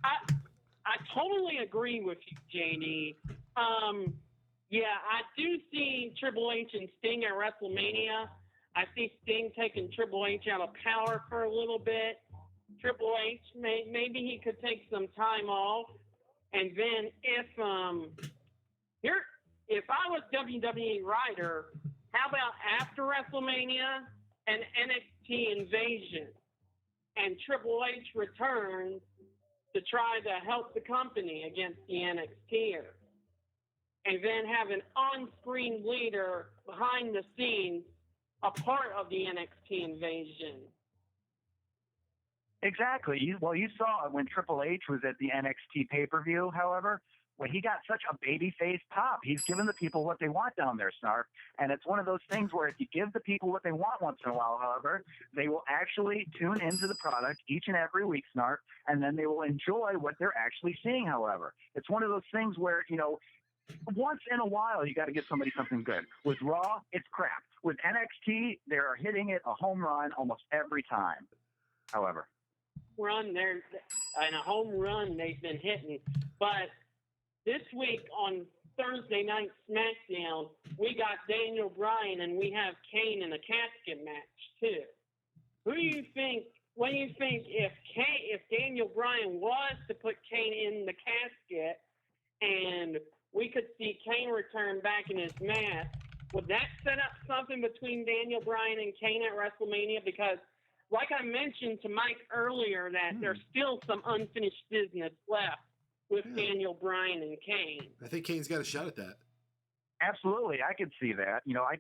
I totally agree with you, JD. Yeah, I do see Triple H and Sting at WrestleMania. I see Sting taking Triple H out of power for a little bit. Triple H, maybe he could take some time off. And then if I was WWE writer, how about after WrestleMania, an NXT invasion, and Triple H returns to try to help the company against the NXTers? And then have an on-screen leader behind the scenes, a part of the NXT invasion. Exactly. You saw it when Triple H was at the NXT pay-per-view, however, when he got such a babyface pop. He's giving the people what they want down there, Snarf. And it's one of those things where if you give the people what they want once in a while, however, they will actually tune into the product each and every week, Snarf, and then they will enjoy what they're actually seeing, however. It's one of those things where, once in a while, you got to give somebody something good. With Raw, it's crap. With NXT, they're hitting it a home run almost every time. However, They're and a home run they've been hitting. But this week on Thursday Night SmackDown, we got Daniel Bryan and we have Kane in a casket match too. What do you think if Daniel Bryan was to put Kane in the casket and we could see Kane return back in his mask, would that set up something between Daniel Bryan and Kane at WrestleMania? Because, like I mentioned to Mike earlier, that there's still some unfinished business left with Daniel Bryan and Kane. I think Kane's got a shot at that. Absolutely, I could see that. I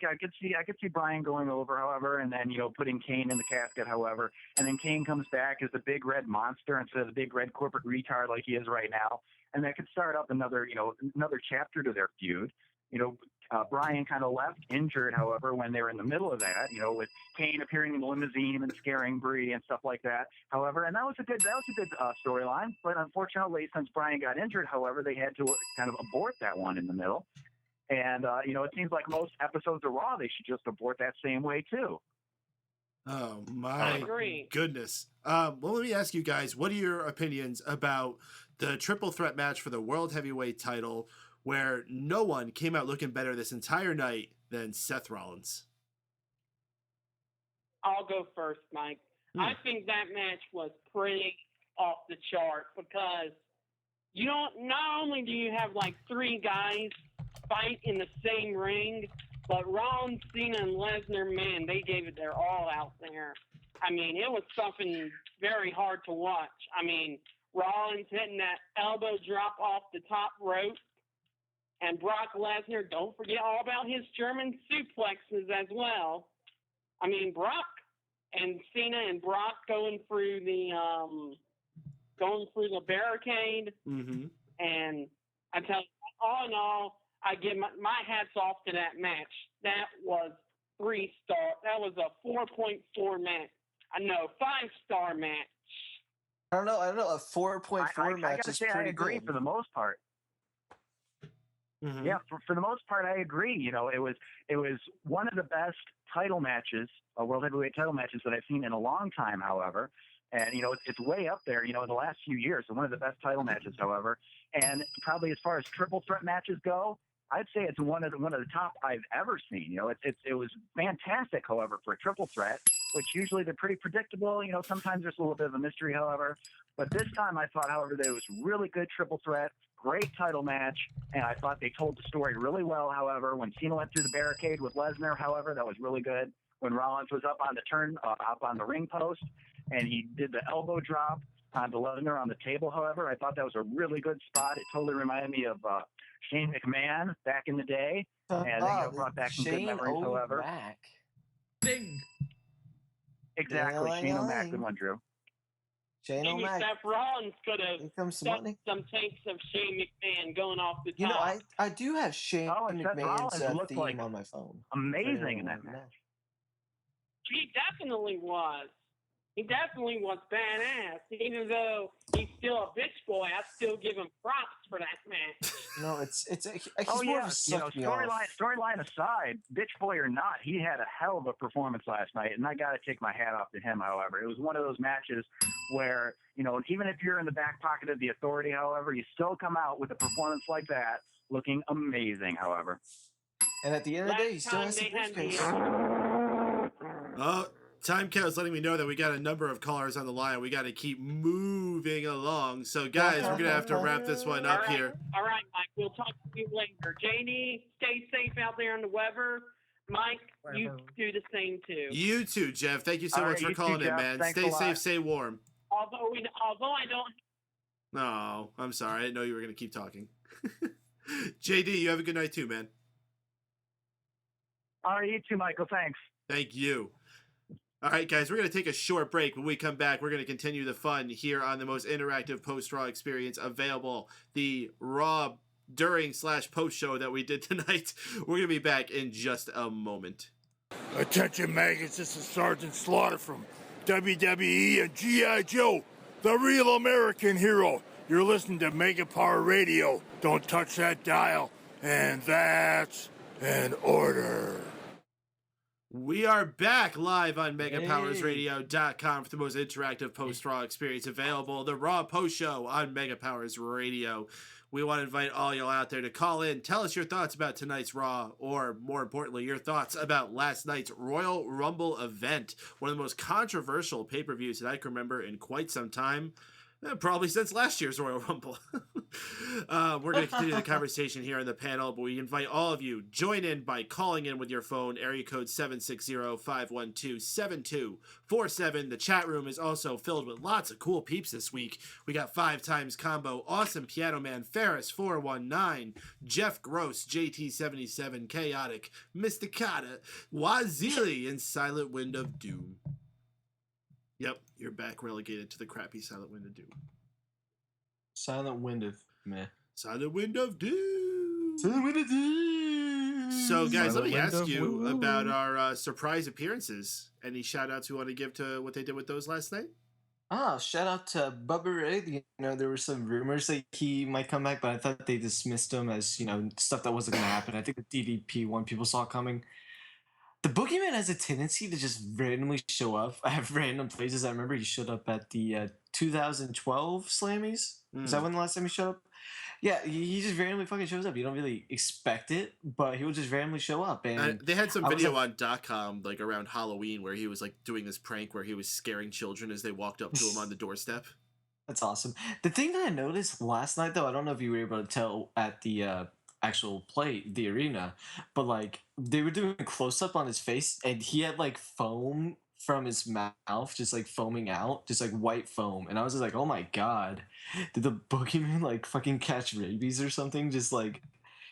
could see Bryan going over, however, and then putting Kane in the casket, however, and then Kane comes back as the big red monster instead of the big red corporate retard like he is right now, and that could start up another chapter to their feud. Bryan kind of left injured, however, when they were in the middle of that, with Kane appearing in the limousine and scaring Brie and stuff like that. However, and that was a good storyline. But unfortunately, since Bryan got injured, however, they had to kind of abort that one in the middle. And it seems like most episodes of Raw, they should just abort that same way too. Oh I my agree. goodness. Well, let me ask you guys, what are your opinions about the triple threat match for the World Heavyweight title where no one came out looking better this entire night than Seth Rollins? I'll go first, Mike. I think that match was pretty off the chart because you don't. Not only do you have like three guys fight in the same ring, but Rollins, Cena, and Lesnar, man, they gave it their all out there. I mean, it was something very hard to watch. I mean, Rollins hitting that elbow drop off the top rope, and Brock Lesnar, don't forget all about his German suplexes as well. I mean, Brock and Cena and Brock going through the barricade, and I tell you, all in all, I give my hats off to that match. That was 3-star. That was a 4.4 match. I know 5-star match. I don't know. A 4.4 match I gotta is say, I pretty agree good. for the most part. Yeah, for the most part, I agree. You know, it was one of the best title matches, World Heavyweight title matches that I've seen in a long time. However, and you know, it's way up there. You know, in the last few years, so one of the best title matches. However, and probably as far as triple threat matches go, I'd say it's one of the top I've ever seen. You know, it was fantastic. However, for a triple threat, which usually they're pretty predictable. You know, sometimes there's a little bit of a mystery. However, but this time I thought, however, that it was really good triple threat. Great title match, and I thought they told the story really well. However, when Cena went through the barricade with Lesnar, however, that was really good. When Rollins was up on the ring post, and he did the elbow drop onto Lesnar on the table, however, I thought that was a really good spot. It totally reminded me of Shane McMahon back in the day, and brought back some good memories. However, Ding. Exactly, Shane O'Mac, good one, Drew. Shane Maybe O'Mac. Seth Rollins could have some done some takes of Shane McMahon going off the top. You know, I do have Shane and Seth McMahon's Rollins looked theme like on my phone. amazing in that match. He definitely was. He definitely was badass. Even though he's still a bitch boy, I still give him props for that match. No, he's Oh more yeah, of a storyline aside, bitch boy or not, he had a hell of a performance last night, and I got to take my hat off to him. However, it was one of those matches where even if you're in the back pocket of the Authority, however, you still come out with a performance like that, looking amazing. However, and at the end of the day, he still has the briefcase. Oh, time count's letting me know that we got a number of callers on the line. We got to keep moving along. So, guys, we're going to have to wrap this one up here. All right, Mike. We'll talk to you later. JD, stay safe out there on the Weber. Mike, you do the same too. You too, Jeff. Thank you so much for calling in, man. Thanks Stay safe, stay warm. Although I don't. No, I'm sorry. I didn't know you were going to keep talking. JD, you have a good night too, man. All right, you too, Michael. Thanks. Thank you. All right, guys, we're going to take a short break. When we come back, we're going to continue the fun here on the most interactive post-Raw experience available, the Raw during/post show that we did tonight. We're going to be back in just a moment. Attention, maggots. This is Sergeant Slaughter from WWE and G.I. Joe, the real American hero. You're listening to Mega Power Radio. Don't touch that dial. And that's an order. We are back live on MegaPowersRadio.com for the most interactive post-Raw experience available, the Raw Post Show on Mega Powers Radio. We want to invite all y'all out there to call in, tell us your thoughts about tonight's Raw, or more importantly, your thoughts about last night's Royal Rumble event, one of the most controversial pay-per-views that I can remember in quite some time. Probably since last year's Royal Rumble. We're going to continue the conversation here on the panel, but we invite all of you, join in by calling in with your phone, area code 760-512-7247. The chat room is also filled with lots of cool peeps this week. We got 5 Times Combo, Awesome Piano Man, Ferris419, Jeff Gross, JT77, Chaotic, Mysticata, Wazili, and Silent Wind of Doom. Yep, you're back relegated to the crappy Silent Wind of Doom. Silent Wind of meh. Silent Wind of Doom. Silent Wind of Doom. So, guys, let me Silent ask Wind you of about our surprise appearances. Any shout-outs you want to give to what they did with those last night? Shout out to Bubba Ray. You know, there were some rumors that he might come back, but I thought they dismissed him as, stuff that wasn't going to happen. I think the DDP one people saw coming. The Boogeyman has a tendency to just randomly show up. I have random places. I remember he showed up at the 2012 Slammies. Was that when the last time he showed up? Yeah, he just randomly fucking shows up. You don't really expect it, but he will just randomly show up. And They had some I was video like- on .com like around Halloween where he was like doing this prank where he was scaring children as they walked up to him on the doorstep. That's awesome. The thing that I noticed last night, though, I don't know if you were able to tell at the actual the arena, but like they were doing a close up on his face, and he had like foam from his mouth, just like foaming out, just like white foam, and I was just like, oh my god, did the Boogeyman like fucking catch rabies or something? Just like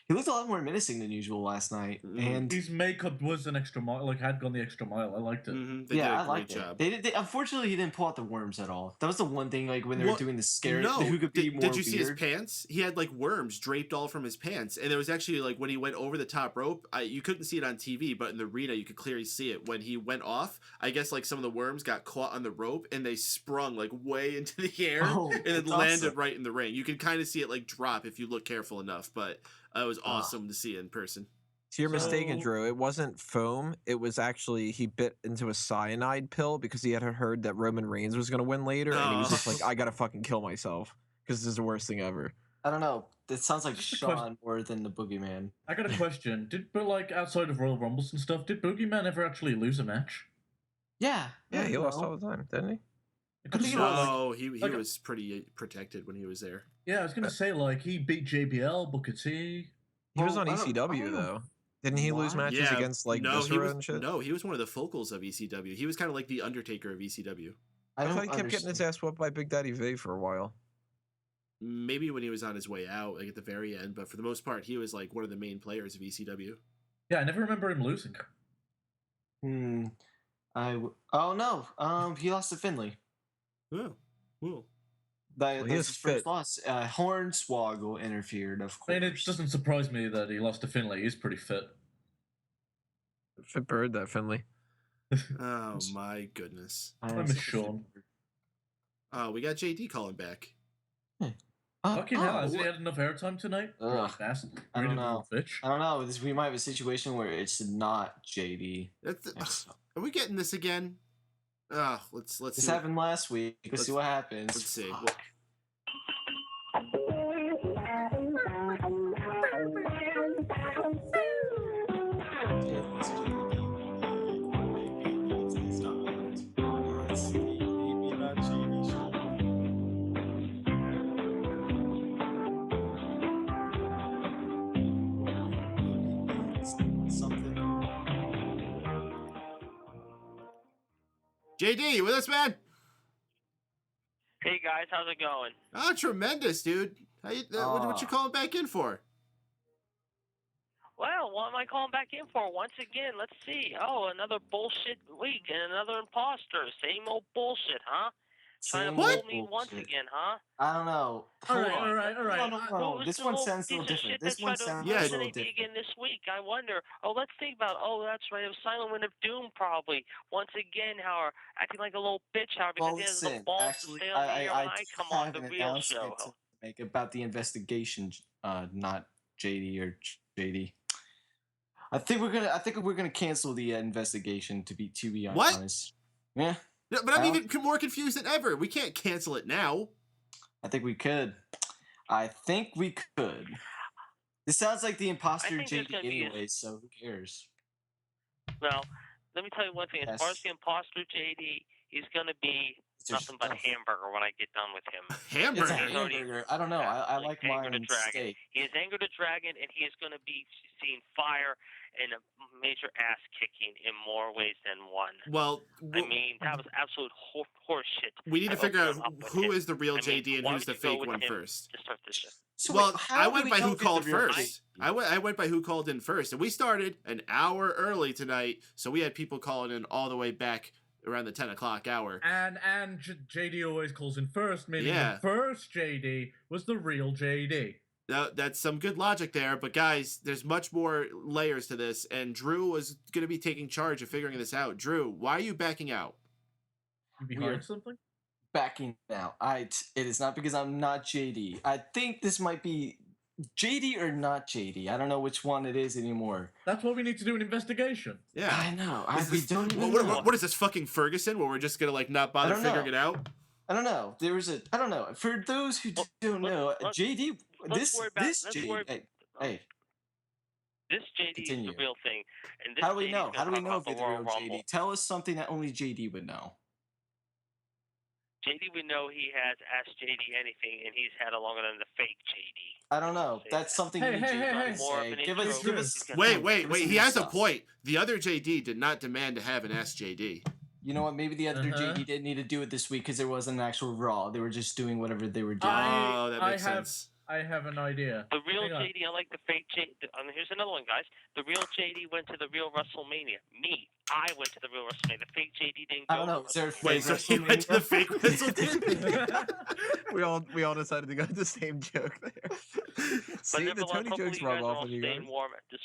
he looked a lot more menacing than usual last night, and His makeup was an extra mile, like had gone the extra mile. I liked it. They did a I great liked job. it. They unfortunately he didn't pull out the worms at all. That was the one thing, like when they were What? doing the scary, No, who could be more did you see his weird. pants? He had like worms draped all from his pants, and there was actually like when he went over the top rope, you couldn't see it on TV, but in the arena you could clearly see it. When he went off, I guess like some of the worms got caught on the rope and they sprung like way into the air Oh, and it that's landed awesome. right in the ring. You can kind of see it like drop if you look careful enough, but it was awesome to see it in person. So you're mistaken, So- Drew. It wasn't foam. It was actually he bit into a cyanide pill because he had heard that Roman Reigns was going to win later, and he was just like, I gotta fucking kill myself because this is the worst thing ever. I don't know. It sounds like Just a question. Shaun more than the Boogeyman. I got a question. But like outside of Royal Rumbles and stuff, did Boogeyman ever actually lose a match? Yeah, Yeah, he lost no. all the time, didn't he? It could've think been, it was, No, he like- was pretty protected when he was there. Yeah, I was gonna say like he beat JBL, Booker T. He was Well, on I don't- I ECW don't know. though. Didn't he lose Why? matches against like no, he Viscera was and shit? no, he was one of the focals of ECW. He was kind of like the Undertaker of ECW. I don't thought he kept getting his understand. ass whooped by Big Daddy V for a while. Maybe when he was on his way out, like at the very end, but for the most part, he was like one of the main players of ECW. Yeah, I never remember him losing. Oh no. He lost to Finley. Oh, cool. That's he his is first fit. loss. Hornswoggle interfered, of I course. mean, it doesn't surprise me that he lost to Finlay. He's pretty fit. Fit bird, that Finley. Oh my goodness. I miss Shaun. Oh, we got JD calling back. Fucking hell, has he what- had enough airtime tonight? Ugh, Bastard. I don't Greedy little know. bitch. I don't know. We might have a situation where it's not JD. Are we getting this again? Let's This see. happened last week. Let's see what happens. Let's see. Fuck. JD, you with us, man? Hey guys, how's it going? Oh, tremendous, dude. How you, what you calling back in for? Well, what am I calling back in for? Once again, let's see. Oh, another bullshit week and another imposter. Same old bullshit, huh? Trying to Same fool me old once bullshit. again, huh? I don't know. All Hold right, on. all right, all right. Hold on, hold on. Who's This the one little sounds a little piece of different. shit This that one tried to sounds a Yeah, little impersonate me different. again this week? I wonder. Oh, let's think about. Oh, that's right. It was Silent Wind of Doom, probably. Once again, Howard acting like a little bitch, Howard, because Well, he has the listen. balls Actually, to stay on the air when I I come on have the an real announcement show. to make about the investigation. Not JD or JD. I think we're gonna cancel the investigation. To be What? honest. Yeah. No, but I'm even more confused than ever. We can't cancel it now. I think we could. This sounds like the imposter think there's JD gonna be a- anyway, so who cares? Well, let me tell you one thing. As far as Yes. the imposter JD, he's going to be It's your nothing but stuff. hamburger when I get done with him. It's a Hamburger. hamburger. I don't know. I like Anger the mine Dragon. steak. He is Anger the Dragon, and he is going to be seeing fire and a major ass kicking in more ways than one. Well, I mean, that was absolute horse shit. we need to I figure out opened up with who him. is the real I mean, JD and why who's the would you go fake with one him first. to start this shit? So Well, wait, how I do went we by know who the called real first. JD? I went by who called in first, and we started an hour early tonight, so we had people calling in all the way back around the 10 o'clock hour. And JD always calls in first, meaning Yeah. the first JD was the real JD. Now, that's some good logic there, but guys, there's much more layers to this, and Drew was going to be taking charge of figuring this out. Drew, why are you backing out? You We behind are- something? Backing now. It is not because I'm not JD. I think this might be JD or not JD? I don't know which one it is anymore. That's why we need to do an investigation. Yeah, I know. We don't even what, know. What is this fucking Ferguson? Where we're just gonna like not bother figuring it out? I don't know. There was a. I don't know. For those who don't know, JD. This JD. Hey. This JD Continue. is the real thing. And this How do we JD know? is How do we gonna know talk if about you're the the real Royal Rumble. JD? Tell us something that only JD would know. JD would know he has Ask JD anything, and he's had it longer than the fake JD. I don't know. That's something you JD say. Give us. Wait. He has a point. The other JD did not demand to have an SJD. You know what? Maybe the other JD didn't need to do it this week because there wasn't an actual Raw. They were just doing whatever they were doing. Oh, that makes sense. I have an idea. The real JD, I like the fake JD. Here's another one, guys. The real JD went to the real WrestleMania. Me, I went to the real WrestleMania. The fake JD didn't go. I don't know. Is there a Wait, so he went to the fake WrestleMania? we all decided to go to the same joke there. See, the Tony jokes rub off on you guys. Warm at this.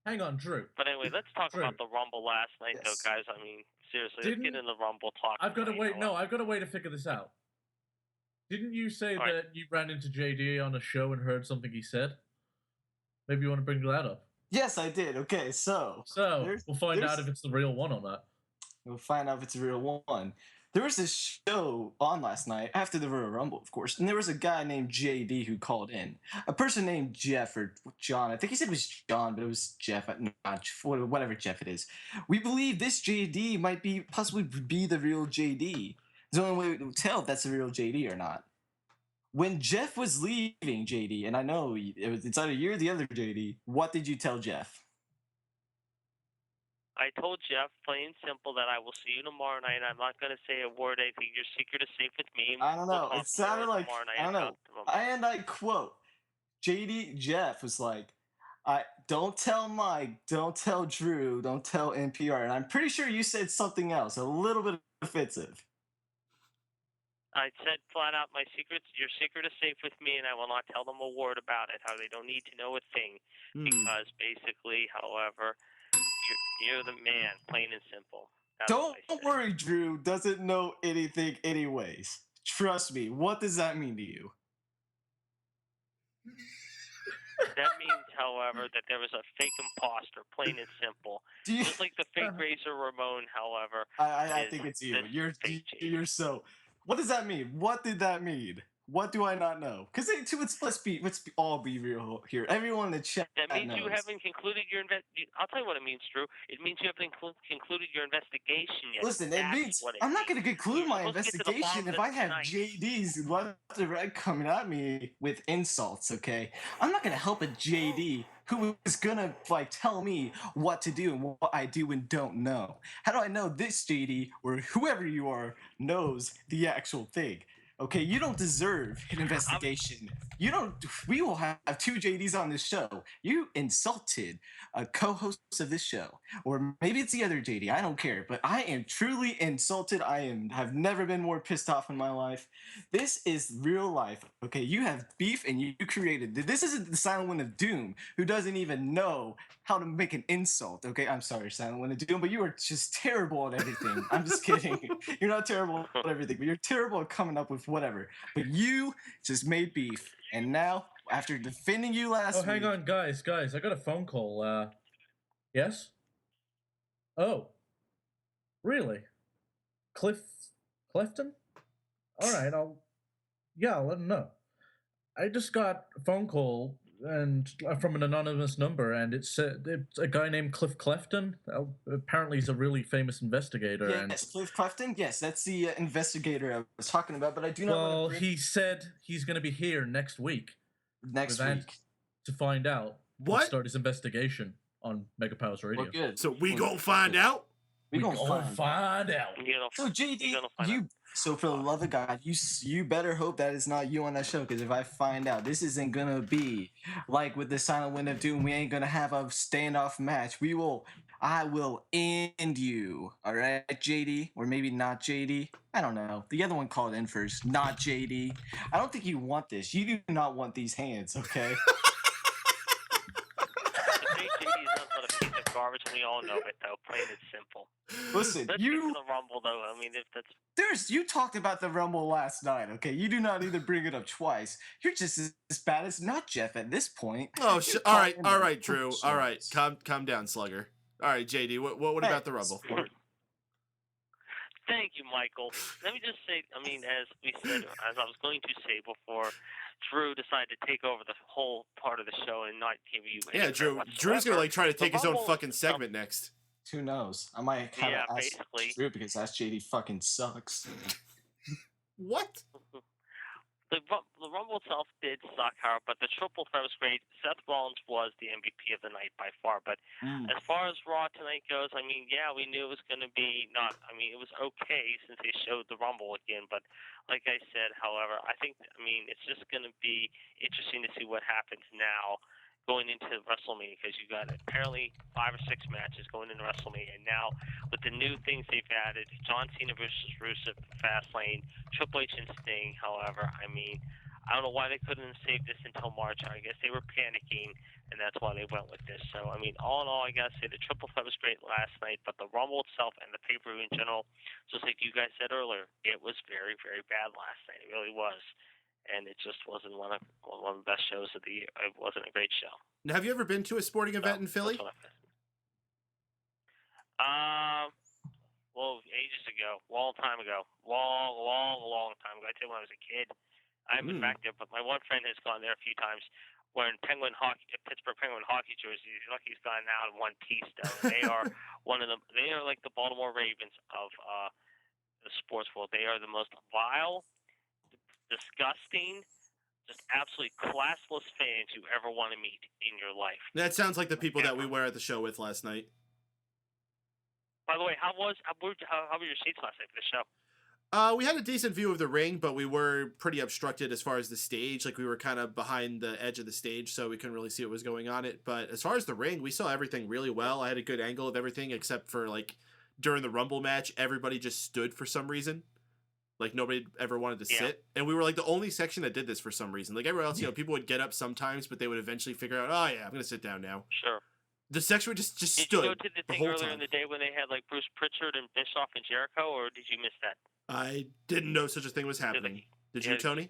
Hang on, Drew. But anyway, let's talk about the Rumble last night, though, guys. I mean, seriously, let's get into the Rumble talk. I've got to wait. No, I've got a way to figure this out. Didn't you say that you ran into JD on a show and heard something he said? Maybe you want to bring that up. Yes, I did. Okay, so we'll find out if it's the real one or not. We'll find out if it's the real one. There was this show on last night after the Royal Rumble, of course, and there was a guy named JD who called in. A person named Jeff or John. I think he said it was John, but it was Jeff. Not whatever Jeff it is. We believe this JD might possibly be the real JD. There's the only way to tell if that's the real JD or not. When Jeff was leaving JD, and I know it's either you or the other JD, what did you tell Jeff? I told Jeff, plain and simple, that I will see you tomorrow night. I'm not going to say a word. I think your secret is safe with me. I don't know. It sounded like, I don't know. And I quote, Jeff was like, don't tell Mike, don't tell Drew, don't tell MPR. And I'm pretty sure you said something else, a little bit offensive. I said flat out, your secret is safe with me, and I will not tell them a word about it. How they don't need to know a thing, because basically, however, you're the man, plain and simple. Don't worry, Drew doesn't know anything anyways. Trust me. What does that mean to you? That means, however, that there was a fake imposter, plain and simple. Just like the fake Razor Ramon, however. I think it's you. You're so. What does that mean? What did that mean? What do I not know? Because let's all be real here. Everyone in the chat That means knows. you haven't concluded your I'll tell you what it means, Drew. It means you haven't concluded your investigation yet. Listen, it means I'm not going to conclude my investigation if I have JDs left and right coming at me with insults. Okay, I'm not going to help a JD who is going to tell me what to do and what I do and don't know. How do I know this JD or whoever you are knows the actual thing? Okay, you don't deserve an investigation. You don't. We will have two JDs on this show. You insulted a co-host of this show, or maybe it's the other JD. I don't care, but I am truly insulted. Have never been more pissed off in my life. This is real life. Okay, you have beef and you created. This isn't the Silent One of Doom, who doesn't even know how to make an insult. Okay, I'm sorry, Silent One of Doom, but you are just terrible at everything. I'm just kidding. You're not terrible at everything, but you're terrible at coming up with whatever. But you just made beef, and now after defending you last week. Hang on, guys, I got a phone call. Yes. Oh, really? Clifton? All right, I'll let him know. I just got a phone call and from an anonymous number, and it's a guy named Cliff Clefton. Apparently, he's a really famous investigator. Yes, Cliff Clefton. Yes, that's the investigator I was talking about. But I do not. Well, he said he's going to be here next week. To find out. What? Start his investigation on Mega Powers Radio. Well, good. So we gonna find out. We gonna find out. So JD, so for the love of God, you better hope that it's not you on that show, because if I find out, this isn't gonna be like with the Silent Wind of Doom. We ain't gonna have a standoff match. I will end you. All right, JD, or maybe not JD. I don't know. The other one called in first, not JD. I don't think you want this. You do not want these hands, okay? garbage, and we all know it, though. Plain and simple. Listen, Let's get to the Rumble, though. I mean, if that's you talked about the Rumble last night, okay? You do not need to bring it up twice. You're just as bad as not Jeff at this point. Oh, all right, Drew. All right, calm down, Slugger. All right, JD. What about the Rumble? Thank you, Michael. Let me just say, I mean, as we said, as I was going to say before, Drew decided to take over the whole part of the show and not give you any Yeah, Drew. Drew's gonna like try to take his own fucking segment next. Who knows? I might have to ask basically. Drew because Ask JD fucking sucks. What? The Rumble itself did suck, however, but the triple threat was great. Seth Rollins was the MVP of the night by far. But as far as Raw tonight goes, I mean, yeah, we knew it was going to be not. I mean, it was okay since they showed the Rumble again. But like I said, however, I think, I mean, it's just going to be interesting to see what happens now going into WrestleMania, because you got apparently 5 or 6 matches going into WrestleMania. And now with the new things they've added, John Cena versus Rusev, Fastlane, Triple H and Sting. However, I mean, I don't know why they couldn't have saved this until March. I guess they were panicking, and that's why they went with this. So, I mean, all in all, I gotta say the triple threat was great last night, but the Rumble itself and the pay-per-view in general, just like you guys said earlier, it was very, very bad last night. It really was. And it just wasn't one of the best shows of the year. It wasn't a great show. Now, have you ever been to a sporting event in Philly? Well, ages ago, long time ago, long time ago. I tell you, when I was a kid, I haven't been back there, but my one friend has gone there a few times. Wearing Pittsburgh Penguin hockey jerseys. He's lucky he's gone now in one piece. Though they are one of them. They are like the Baltimore Ravens of the sports world. They are the most vile, disgusting, just absolutely classless fans you ever want to meet in your life. That sounds like the people that we were at the show with last night. By the way, how were your seats last night for the show? We had a decent view of the ring, but we were pretty obstructed as far as the stage. Like, we were kind of behind the edge of the stage, so we couldn't really see what was going on it. But as far as the ring, we saw everything really well. I had a good angle of everything, except for, like, during the Rumble match, everybody just stood for some reason. Like, nobody ever wanted to sit. And we were, like, the only section that did this for some reason. Like, everywhere else, you know, people would get up sometimes, but they would eventually figure out, oh, yeah, I'm going to sit down now. Sure. The section would just stood Did you go to the thing whole earlier time. in the day when they had, like, Bruce Pritchard and Bischoff and Jericho, or did you miss that? I didn't know such a thing was happening. Did you, Tony?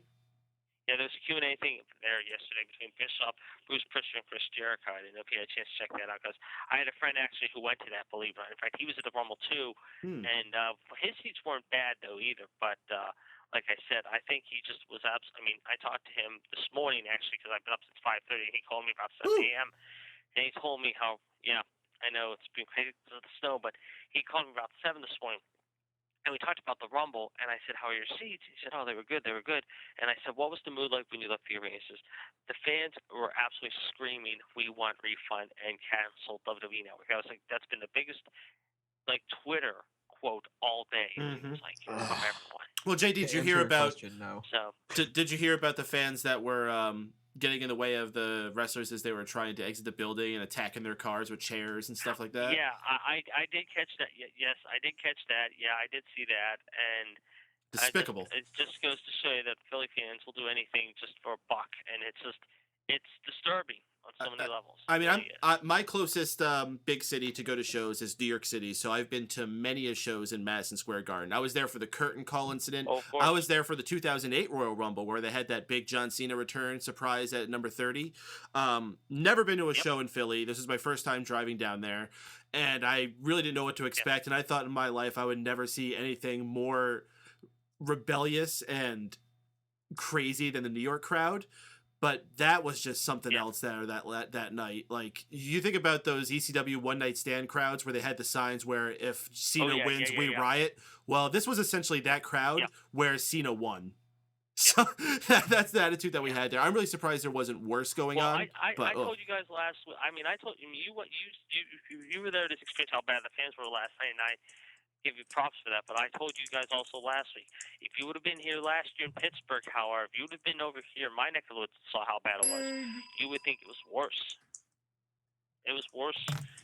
Yeah, there was a Q&A thing there yesterday between Bischoff, Bruce Pritchard, and Chris Jericho. I didn't know if you had a chance to check that out, because I had a friend actually who went to that, believe it or not. In fact, he was at the Rumble too, and his seats weren't bad, though, either. But like I said, I think he just was I mean, I talked to him this morning, actually, because I've been up since 5:30, and he called me about 7 a.m., and he told me how, I know it's been crazy because of the snow, but he called me about 7 this morning. And we talked about the Rumble, and I said, how are your seats? He said, oh, they were good. And I said, what was the mood like when you left the arena? He says, the fans were absolutely screaming, we want refund and cancel WWE Network. I was like, that's been the biggest, like, Twitter quote all day. It was like, from everyone. Well, Jay, did you hear about? No. So, did you hear about the fans that were getting in the way of the wrestlers as they were trying to exit the building and attacking their cars with chairs and stuff like that? Yeah, I did catch that. Yes, I did catch that. Yeah, I did see that. And despicable. It just goes to show you that Philly fans will do anything just for a buck, and it's disturbing on so many levels. I mean, my closest big city to go to shows is New York City, so I've been to many of shows in Madison Square Garden. I was there for the curtain call incident. Oh, of course. I was there for the 2008 Royal Rumble, where they had that big John Cena return surprise at number 30. Never been to a show in Philly. This is my first time driving down there, and I really didn't know what to expect, and I thought in my life I would never see anything more rebellious and crazy than the New York crowd. But that was just something else that night. Like, you think about those ECW one night stand crowds where they had the signs where if Cena wins, we riot. Well, this was essentially that crowd where Cena won. So that's the attitude that we had there. I'm really surprised there wasn't worse going on. I told you guys last week. I mean, I told you you were there to experience how bad the fans were last night, and I give you props for that, but I told you guys also last week, if you would have been here last year in Pittsburgh, however, if you would have been over here in my neck of the woods and saw how bad it was, you would think it was worse. It was worse.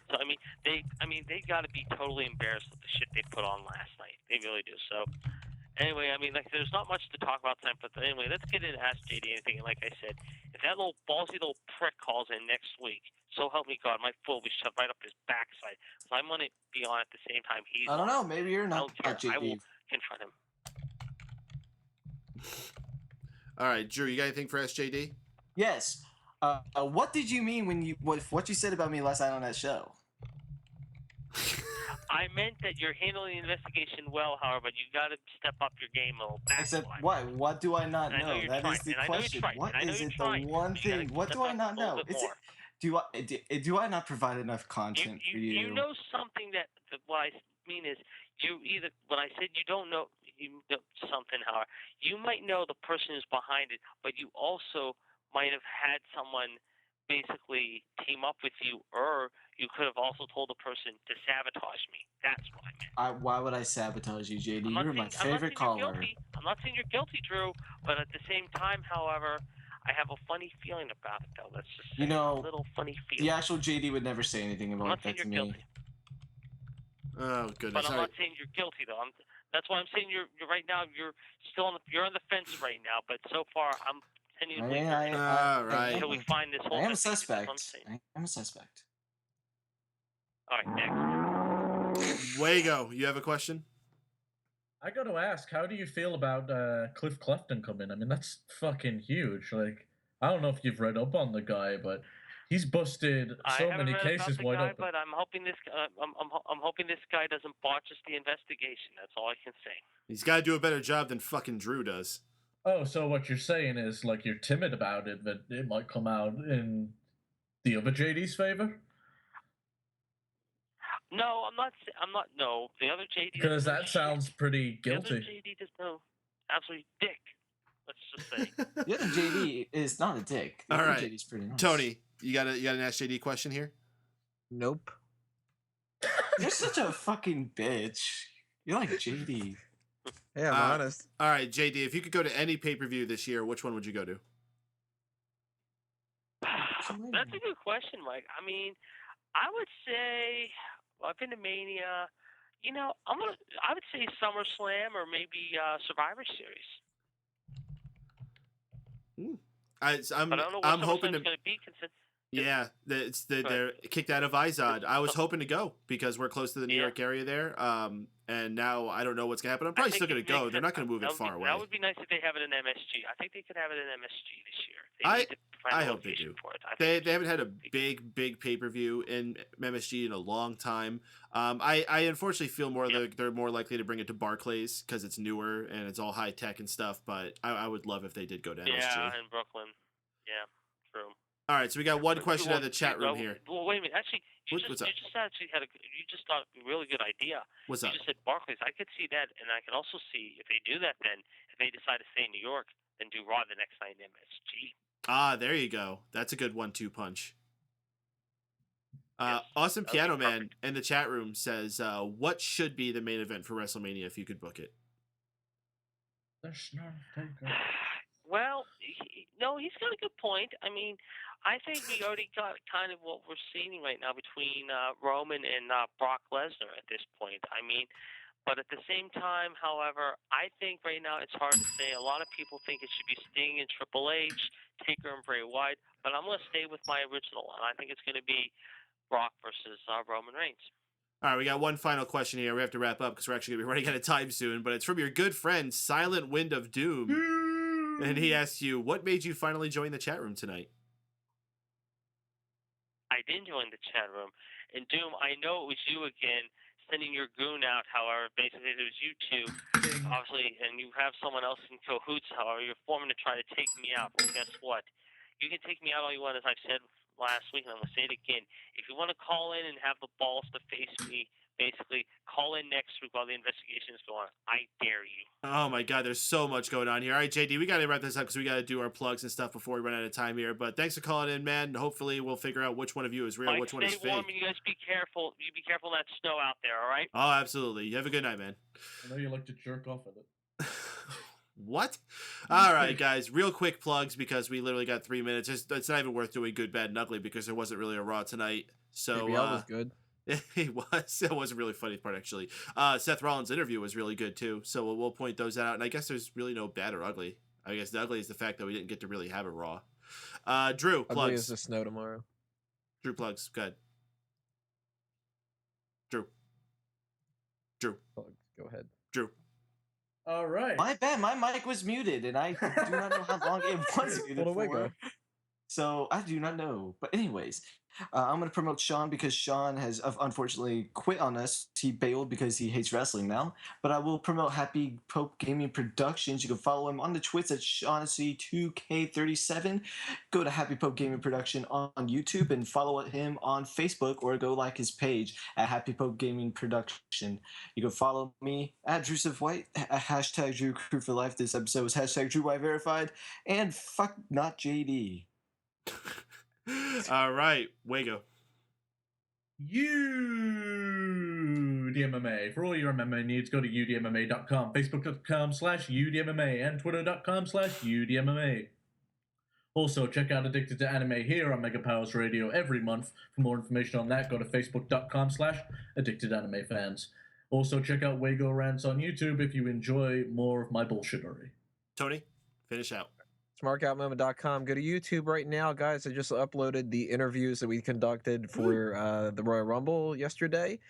So I mean, they got to be totally embarrassed with the shit they put on last night. They really do. So anyway, I mean, like, there's not much to talk about tonight, but anyway, let's get into Ask JD anything. And like I said, If that little ballsy little prick calls in next week, so help me God, my foot will be shoved right up his backside. So I'm going to be on at the same time he's I don't know. on. Maybe you're I not don't care. I will JD. confront him. All right, Drew, you got anything for SJD? Yes. What did you mean when you what you said about me last night on that show? I meant that you're handling the investigation well, however, you got to step up your game a little. Except what? What do I not And I know know? you're That trying, is the and I know you're question. trying, What and I know is you're it? trying, The one but you gotta thing. What step do I up not a little know? bit Is more. it? Do I not provide enough content for you? You know something that what I mean is you either when I said you don't know something, however, you might know the person who's behind it, but you also might have had someone basically team up with you, or you could have also told the person to sabotage me. That's what I meant. Why would I sabotage you, JD? I'm not You're my saying- I'm not favorite saying you're caller. guilty. I'm not saying you're guilty, Drew, but at the same time, however, I have a funny feeling about it, though. Let's just say You know, a little funny feeling. the actual JD would never say anything I'm about not that saying to you're me. guilty, Oh, goodness. but I'm not saying you're guilty, though. That's why I'm saying you're right now. You're still you're on the fence right now. But so far, I'm tending to believe you're innocent All right. until we find this whole. I am a investigation. That's what I'm suspect. saying. I am a suspect. All right, next. Wago, you have a question? I got to ask, how do you feel about Cliff Clefton coming? I mean, that's fucking huge. Like, I don't know if you've read up on the guy, but he's busted so I haven't many read cases about the wide guy, open. but I'm hoping this. I'm hoping this guy doesn't botch us the investigation. That's all I can say. He's got to do a better job than fucking Drew does. Oh, so what you're saying is, like, you're timid about it, that it might come out in the other JD's favor? No, I'm not. No, the other JD. Because that sounds pretty The other guilty. JD does no absolutely dick. Let's just say. The other JD is not a dick. The All other right. JD's pretty nice. Tony, you got an SJD question here? Nope. You're such a fucking bitch. You're like JD. Yeah, I'm honest. All right, JD, if you could go to any pay-per-view this year, which one would you go to? That's a good question, Mike. I mean, I would say I've been to Mania. You know, I would say SummerSlam or maybe Survivor Series. I'm But I don't know what I'm hoping SummerSlam's to. going to be. Yeah, they're kicked out of Izod. I was hoping to go because we're close to the New York area there. And now I don't know what's gonna happen. I'm probably still gonna go. They're not gonna move it far away. That would be nice if they have it in MSG. I think they could have it in MSG this year. I hope they do. They haven't had a big pay-per-view in MSG in a long time. I unfortunately feel they're more likely to bring it to Barclays because it's newer and it's all high tech and stuff. But I would love if they did go to MSG. Yeah, in Brooklyn. Yeah, true. All right, so we got one question out of the chat room here. Well, wait a minute. Actually, you What's just up? actually had you just thought a really good idea. What's you up? just said Barclays. I could see that, and I can also see if they do that. Then if they decide to stay in New York, then do Raw the next night in MSG. Ah, there you go. That's a good 1-2 punch. Awesome Piano Man in the chat room says, what should be the main event for WrestleMania if you could book it? There's no taker. Well, no, he's got a good point. I mean, I think we already got kind of what we're seeing right now between Roman and Brock Lesnar at this point. I mean, but at the same time, however, I think right now it's hard to say. A lot of people think it should be Sting and Triple H, Taker and Bray Wyatt, but I'm going to stay with my original, and I think it's going to be Brock versus Roman Reigns. All right, we got one final question here. We have to wrap up because we're actually going to be running out of time soon, but it's from your good friend, Silent Wind of Doom. And he asks you, what made you finally join the chat room tonight? I did join the chat room. And Doom, I know it was you again sending your goon out, however, basically it was you two, obviously, and you have someone else in cahoots, however, you're forming to try to take me out. Well, guess what? You can take me out all you want, as I've said last week, and I'm going to say it again. If you want to call in and have the balls to face me, basically, call in next week while the investigation is going on. I dare you. Oh my God, there's so much going on here. All right, JD, we got to wrap this up because we got to do our plugs and stuff before we run out of time here. But thanks for calling in, man. Hopefully, we'll figure out which one of you is real, Mike, which one is stay warm, fake. and you guys be careful. You be careful of that snow out there, all right? Oh, absolutely. You have a good night, man. I know you like to jerk off at it. What? All right, guys. Real quick plugs because we literally got 3 minutes. It's not even worth doing good, bad, and ugly because there wasn't really a Raw tonight. So JBL was good. It was. It was a really funny part, actually. Seth Rollins' interview was really good, too. So we'll point those out. And I guess there's really no bad or ugly. I guess the ugly is the fact that we didn't get to really have a Raw. Drew, I believe it's plugs. the snow tomorrow. Drew, plugs. Good. Drew. Plugs. Go ahead. Drew. All right. My bad. My mic was muted, and I do not know how long it was muted Pull away, go. for. So I do not know. But anyways, I'm going to promote Shaun because Shaun has unfortunately quit on us. He bailed because he hates wrestling now. But I will promote Happy Pope Gaming Productions. You can follow him on the Twits at Shaughnessy2K37. Go to Happy Pope Gaming Production on YouTube and follow him on Facebook, or go like his page at Happy Pope Gaming Production. You can follow me at Drewsif White, hashtag Drew Crew for Life. This episode was hashtag Drew White Verified, and fuck not JD. All right, Wago. UDMMA. For all your MMA needs, go to udmma.com, facebook.com/udmma, and twitter.com/udmma. Also, check out Addicted to Anime here on Mega Powers Radio every month. For more information on that, go to facebook.com/addictedanimefans. Also, check out Wago Rants on YouTube if you enjoy more of my bullshittery. Tony, finish out. SmartOutMoment.com. Go to YouTube right now, guys. I just uploaded the interviews that we conducted for the Royal Rumble yesterday.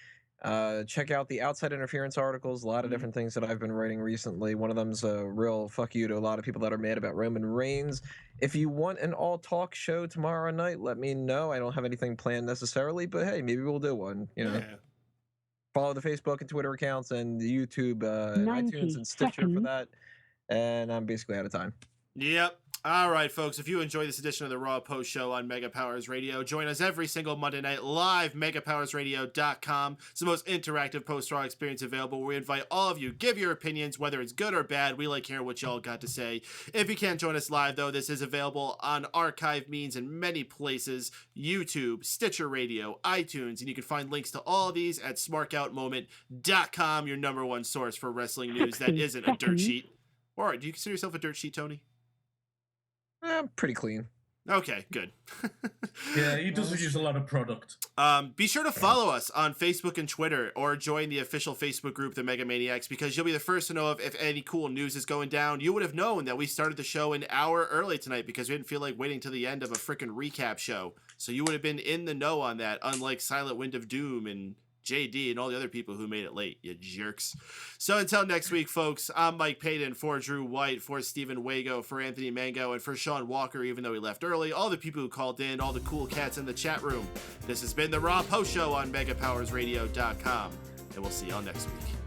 Check out the outside interference articles. A lot of different things that I've been writing recently. One of them's a real fuck you to a lot of people that are mad about Roman Reigns. If you want an all-talk show tomorrow night, let me know. I don't have anything planned necessarily, but hey, maybe we'll do one. You know. Yeah. Follow the Facebook and Twitter accounts and the YouTube and iTunes and Stitcher for that. And I'm basically out of time. Yep. All right, folks. If you enjoy this edition of the Raw Post Show on Mega Powers Radio, join us every single Monday night live, megapowersradio.com. It's the most interactive post-Raw experience available, where we invite all of you, give your opinions, whether it's good or bad. We like hearing what y'all got to say. If you can't join us live, though, this is available on archive means in many places: YouTube, Stitcher Radio, iTunes, and you can find links to all of these at smarkoutmoment.com, your number one source for wrestling news that isn't a dirt sheet. Or do you consider yourself a dirt sheet, Tony? I'm pretty clean. Okay, good. Yeah, he doesn't use a lot of product. Be sure to follow us on Facebook and Twitter, or join the official Facebook group, The Mega Maniacs, because you'll be the first to know if any cool news is going down. You would have known that we started the show an hour early tonight because we didn't feel like waiting till the end of a freaking recap show. So you would have been in the know on that, unlike Silent Wind of Doom and JD and all the other people who made it late, you jerks. So until next week, folks, I'm Mike Paden, for Drew White, for Stephen Wago, for Anthony Mango, and for Shaun Walker, even though he left early, all the people who called in, all the cool cats in the chat room. This has been the Raw Post Show on megapowersradio.com, and we'll see y'all next week.